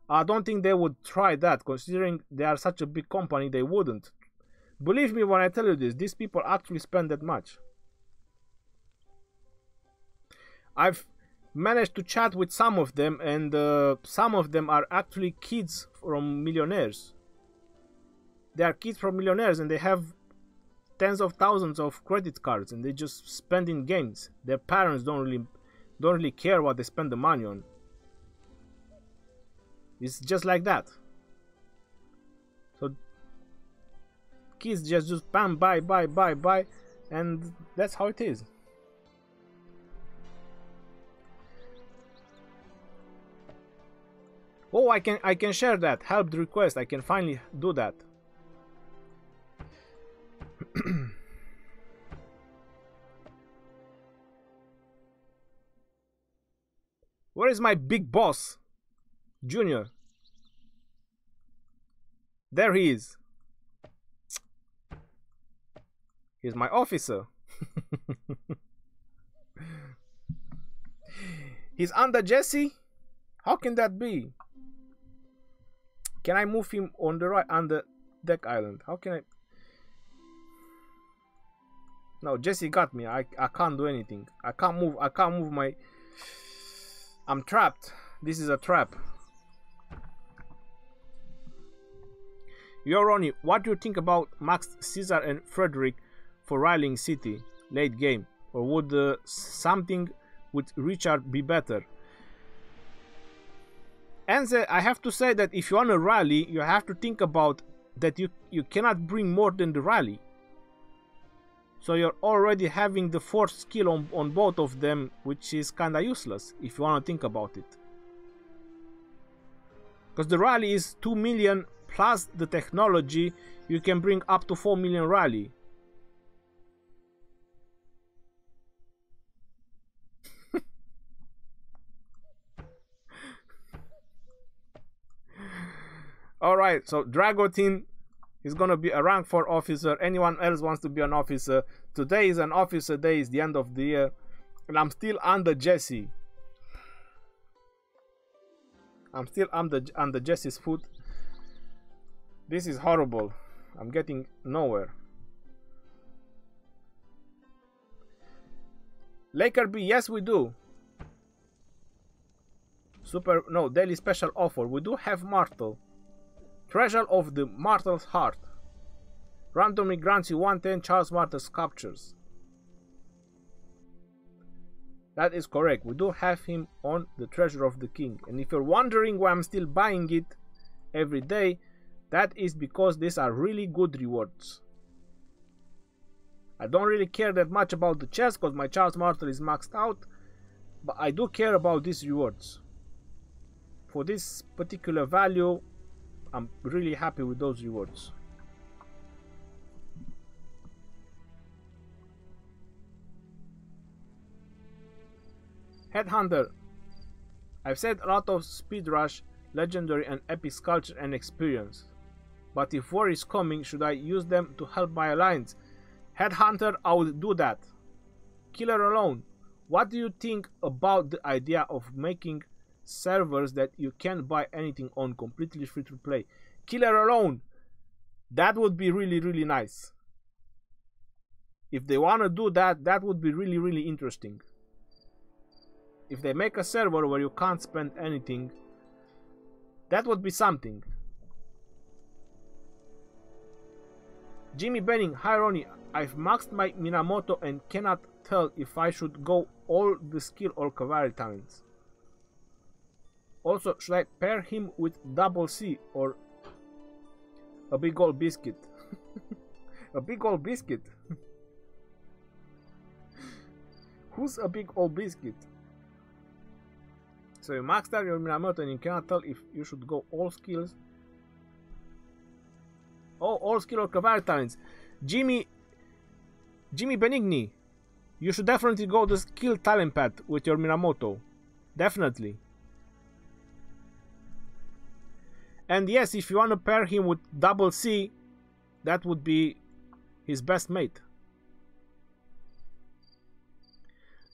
S1: I don't think they would try that, considering they are such a big company. They wouldn't. Believe me when I tell you this, these people actually spend that much. I've managed to chat with some of them, and some of them are actually kids from millionaires. They are kids from millionaires, and they have tens of thousands of credit cards, and they just spend in games. Their parents don't really care what they spend the money on. It's just like that. So kids just bam, buy, and that's how it is. Oh, I can share that helped request. I can finally do that. Where is my big boss? Junior. There he is. He's my officer. He's under Jesse? How can that be? Can I move him on the right under Deck Island? How can I? No, Jesse got me. I can't do anything. I can't move my. I'm trapped. This is a trap. Yo, Ronnie, what do you think about Max, Caesar, and Frederick for rallying City late game? Or would something with Richard be better? Enze, I have to say that if you want to rally, you have to think about that you cannot bring more than the rally. So you're already having the fourth skill on both of them, which is kinda useless if you want to think about it. Because the rally is 2 million plus the technology, you can bring up to 4 million rally. Alright, so Dragotin is gonna be a rank 4 officer. Anyone else wants to be an officer? Today is an officer day, it's the end of the year. And I'm still under Jesse. I'm still under Jesse's foot. This is horrible. I'm getting nowhere. Laker B, yes we do. Daily special offer. We do have Martel. Treasure of the Martel's Heart. Randomly grants you 110 Charles Martel sculptures. That is correct. We do have him on the Treasure of the King. And if you're wondering why I'm still buying it every day, that is because these are really good rewards. I don't really care that much about the chest because my Charles Martel is maxed out, but I do care about these rewards. For this particular value, I'm really happy with those rewards. Headhunter. I've said a lot of speed rush, legendary and epic sculpture and experience. But if war is coming, should I use them to help my alliance? Headhunter, I would do that. Killer Alone. What do you think about the idea of making servers that you can't buy anything on, completely free to play? Killer Alone. That would be really, really nice. If they want to do that, that would be really, really interesting. If they make a server where you can't spend anything, that would be something. Jimmy Benning, hi Ronnie, I've maxed my Minamoto and cannot tell if I should go all the skill or cavalry talents. Also, should I pair him with double C or a big old biscuit? A big old biscuit? Who's a big old biscuit? So you maxed out your Minamoto and you cannot tell if you should go all skills. Oh, all skill or cavalry talents. Jimmy Benigni, you should definitely go the skill talent path with your Minamoto. Definitely. And yes, if you want to pair him with double C, that would be his best mate.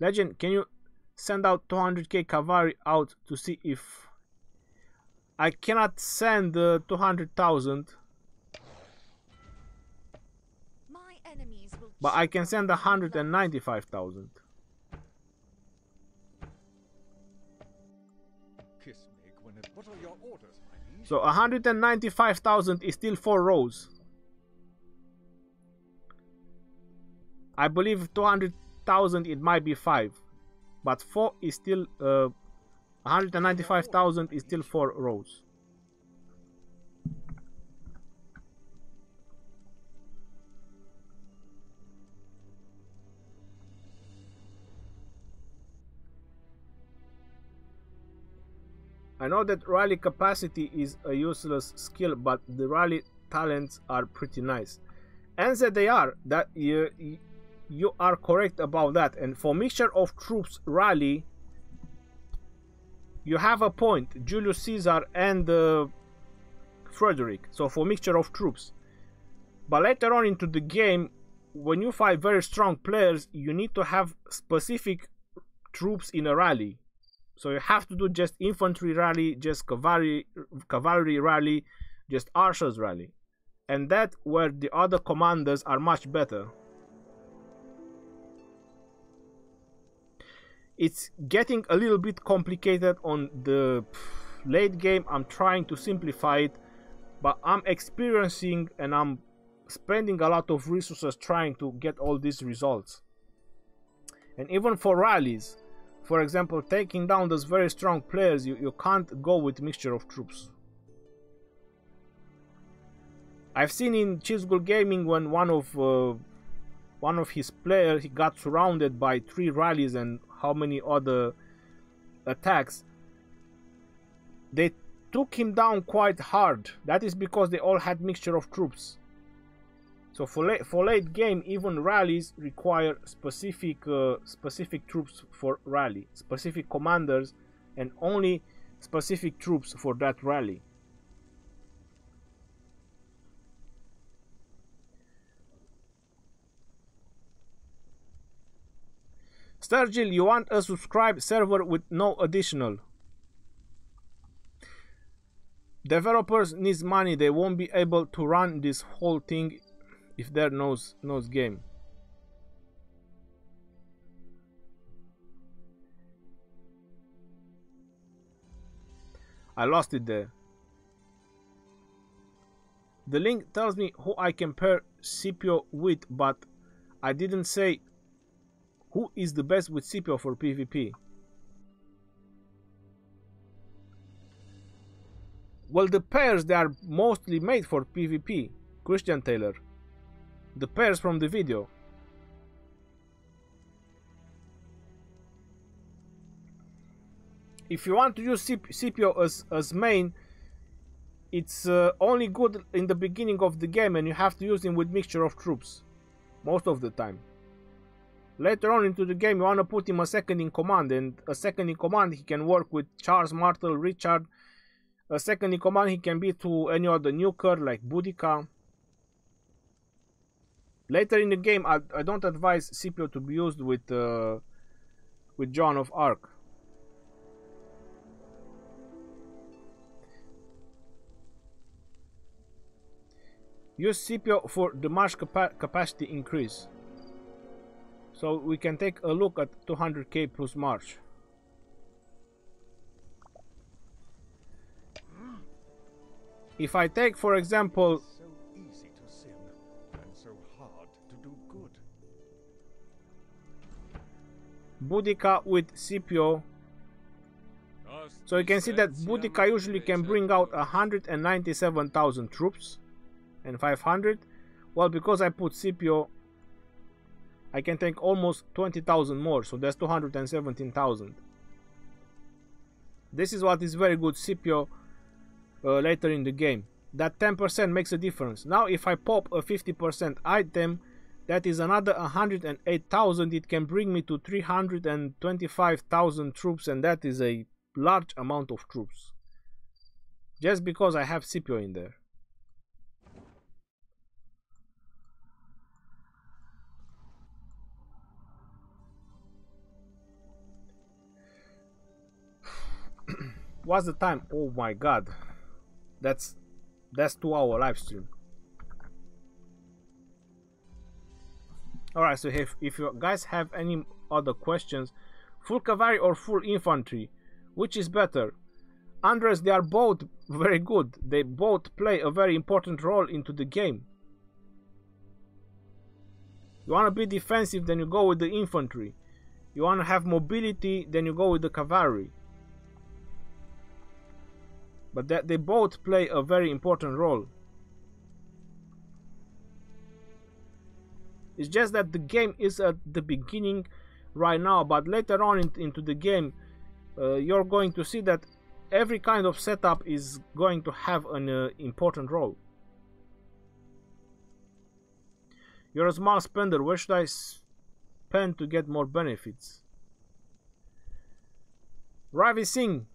S1: Legend, can you send out 200k cavalry out to see if... I cannot send 200,000. But I can send 195,000.
S3: What are your orders, my liege?
S1: So 195,000 is still 4 rows. I believe 200,000 it might be 5. But 4 is still 195,000 is still 4 rows. I know that rally capacity is a useless skill, but the rally talents are pretty nice. And that they are. That you are correct about that. And for mixture of troops rally, you have a point. Julius Caesar and Frederick. So for mixture of troops. But later on into the game, when you fight very strong players, you need to have specific troops in a rally. So you have to do just infantry rally, just cavalry rally, just archers rally. And that where the other commanders are much better. It's getting a little bit complicated on the late game. I'm trying to simplify it, but I'm experiencing and I'm spending a lot of resources trying to get all these results. And even for rallies, for example, taking down those very strong players, you can't go with mixture of troops. I've seen in Chisgul Gaming when one of his players, he got surrounded by 3 rallies and how many other attacks. They took him down quite hard. That is because they all had mixture of troops. So for late game, even rallies require specific troops for rally, specific commanders, and only specific troops for that rally. Sturgill, you want a subscribe server with no additional. Developers needs money. They won't be able to run this whole thing if there knows game. I lost it there. The link tells me who I can pair Scipio with, but I didn't say who is the best with Scipio for PvP. Well, the pairs, they are mostly made for PvP, Christian Taylor. The pairs from the video. If you want to use Scipio as main, it's only good in the beginning of the game, and you have to use him with mixture of troops most of the time. Later on into the game, you want to put him a second in command, and a second in command he can work with Charles, Martel, Richard. A second in command he can be to any other nuker like Boudicca. Later in the game, I don't advise Scipio to be used with Joan of Arc. Use Scipio for the march capacity increase. So we can take a look at 200k plus march. If I take, for example,
S3: So easy to sin and so hard to do good.
S1: Boudicca with Scipio, so you can see that Boudicca usually can bring out 197,000 troops and 500. Well, because I put Scipio, I can take almost 20,000 more, so that's 217,000. This is what is very good Scipio later in the game. That 10% makes a difference. Now if I pop a 50% item, that is another 108,000. It can bring me to 325,000 troops, and that is a large amount of troops. Just because I have Scipio in there. What's the time? Oh my god. That's 2-hour live stream. Alright, so if you guys have any other questions, full cavalry or full infantry, which is better? Andres, they are both very good. They both play a very important role into the game. You want to be defensive, then you go with the infantry. You want to have mobility, then you go with the cavalry. But that they both play a very important role. It's just that the game is at the beginning right now, but later on into the game, you're going to see that every kind of setup is going to have an important role. You're a small spender. Where should I spend to get more benefits? Ravi Singh.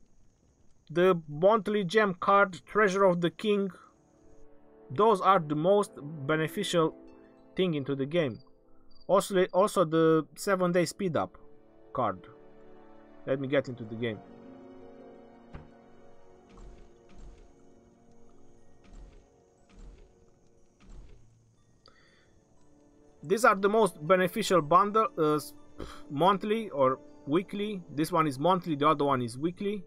S1: The monthly gem card, Treasure of the King, those are the most beneficial thing into the game. Also the 7-day speed up card. Let me get into the game. These are the most beneficial bundle, monthly or weekly. This one is monthly, the other one is weekly.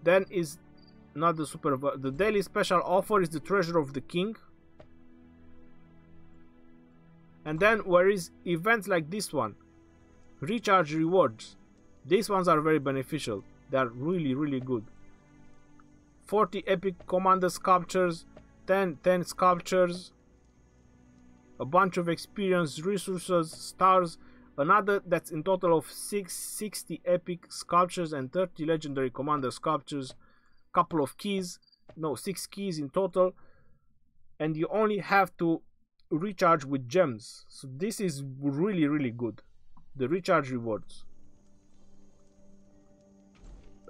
S1: Then is not the super. The daily special offer is the Treasure of the King. And then where is events like this one, recharge rewards. These ones are very beneficial. They are really good. 40 epic commander sculptures, 10 sculptures, a bunch of experience, resources, stars. Another that's in total of 60 epic sculptures and 30 legendary commander sculptures, couple of keys, no, 6 keys in total, and you only have to recharge with gems. So this is really good, the recharge rewards.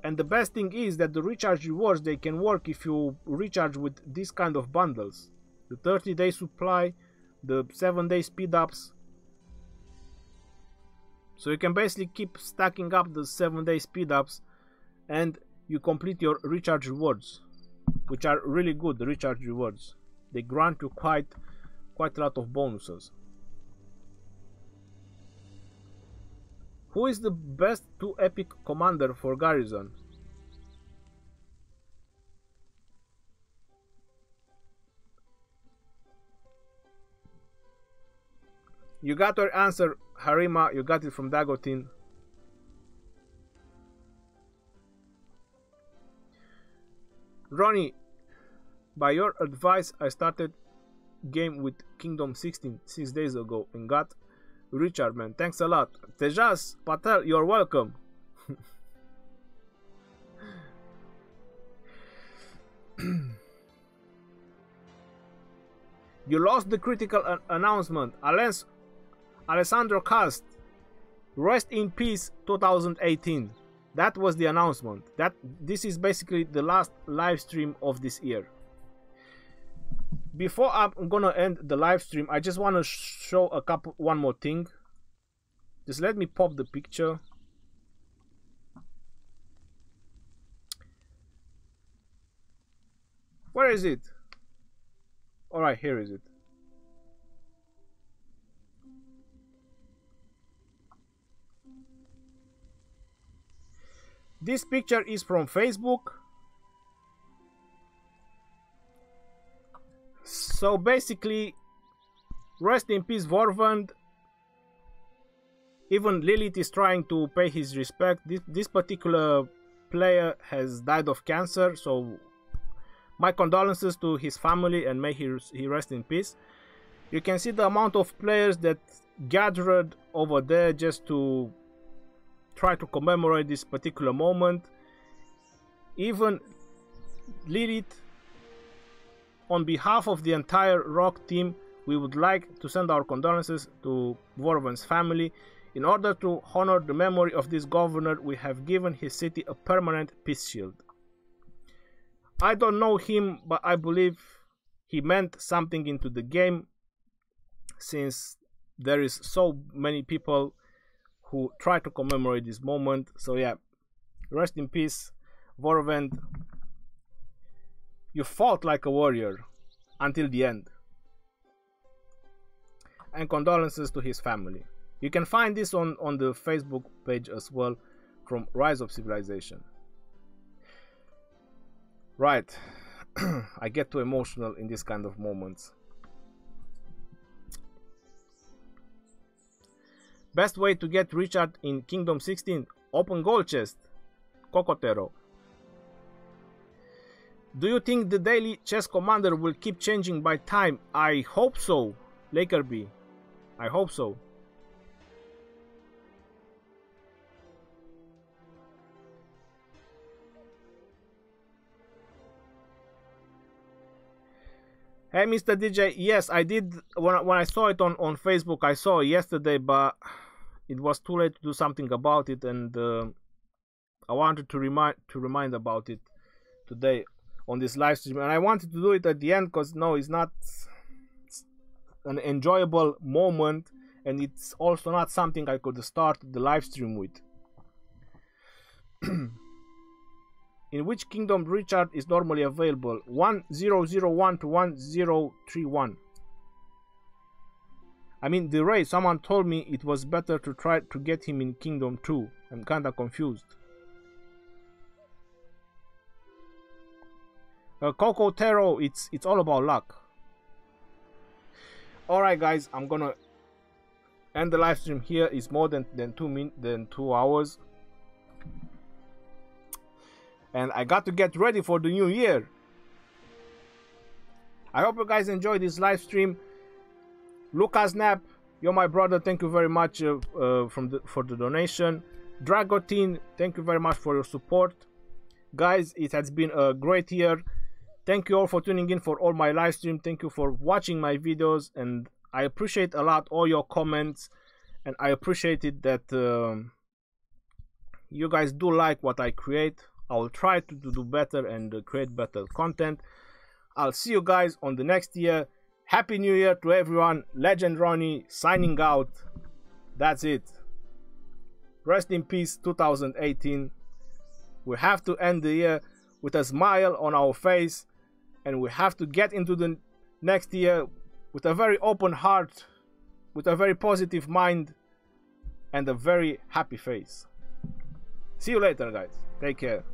S1: And the best thing is that the recharge rewards, they can work if you recharge with this kind of bundles. The 30-day supply, the 7-day speed ups. So you can basically keep stacking up the 7-day speed ups and you complete your recharge rewards, which are really good recharge rewards. They grant you quite a lot of bonuses. Who is the best 2 epic commander for Garrison? You got your answer, Harima. You got it from Dagotin. Ronnie, by your advice, I started game with Kingdom 16 6 days ago and got Richard, man. Thanks a lot. Tejas Patel, you're welcome. You lost the critical announcement. Alessandro Cast, rest in peace 2018. That was the announcement. This is basically the last live stream of this year. Before I'm gonna end the live stream, I just want to show one more thing. Just let me pop the picture. Where is it? All right, here is it. This picture is from Facebook. So basically, rest in peace, Vorvand. Even Lilith is trying to pay his respect. This particular player has died of cancer, so my condolences to his family and may he rest in peace. You can see the amount of players that gathered over there just to try to commemorate this particular moment. Even Lilith, on behalf of the entire Rock team, we would like to send our condolences to Vorvan's family. In order to honor the memory of this governor, we have given his city a permanent peace shield. I don't know him, but I believe he meant something into the game, since there is so many people who try to commemorate this moment. So yeah, rest in peace, Vorvand. You fought like a warrior until the end. And condolences to his family. You can find this on the Facebook page as well, from Rise of Civilization. Right. I get too emotional in this kind of moments. Best way to get Richard in Kingdom 16? Open gold chest. Cocotero. Do you think the daily chess commander will keep changing by time? I hope so, Lakerby. I hope so. Hey, Mr. DJ, yes, I did. When I saw it on Facebook, I saw it yesterday, but it was too late to do something about it, and I wanted to remind about it today on this live stream, and I wanted to do it at the end because no, it's not an enjoyable moment, and it's also not something I could start the live stream with. In which kingdom Richard is normally available? 1001 to 1031. I mean, the raid, someone told me it was better to try to get him in Kingdom 2. I'm kinda confused. Coco Taro, it's all about luck. Alright guys, I'm gonna end the live stream here. It's more than 2 hours. And I got to get ready for the new year. I hope you guys enjoyed this live stream. Lucas Knapp, you're my brother. Thank you very much for the donation. Dragotin, thank you very much for your support. Guys, it has been a great year. Thank you all for tuning in for all my live stream. Thank you for watching my videos, and I appreciate a lot all your comments, and I appreciate it that you guys do like what I create. I will try to do better and create better content. I'll see you guys on the next year. Happy New Year to everyone. Legend Ronnie signing out. That's it. Rest in peace 2018. We have to end the year with a smile on our face, and we have to get into the next year with a very open heart, with a very positive mind, and a very happy face. See you later, guys. Take care.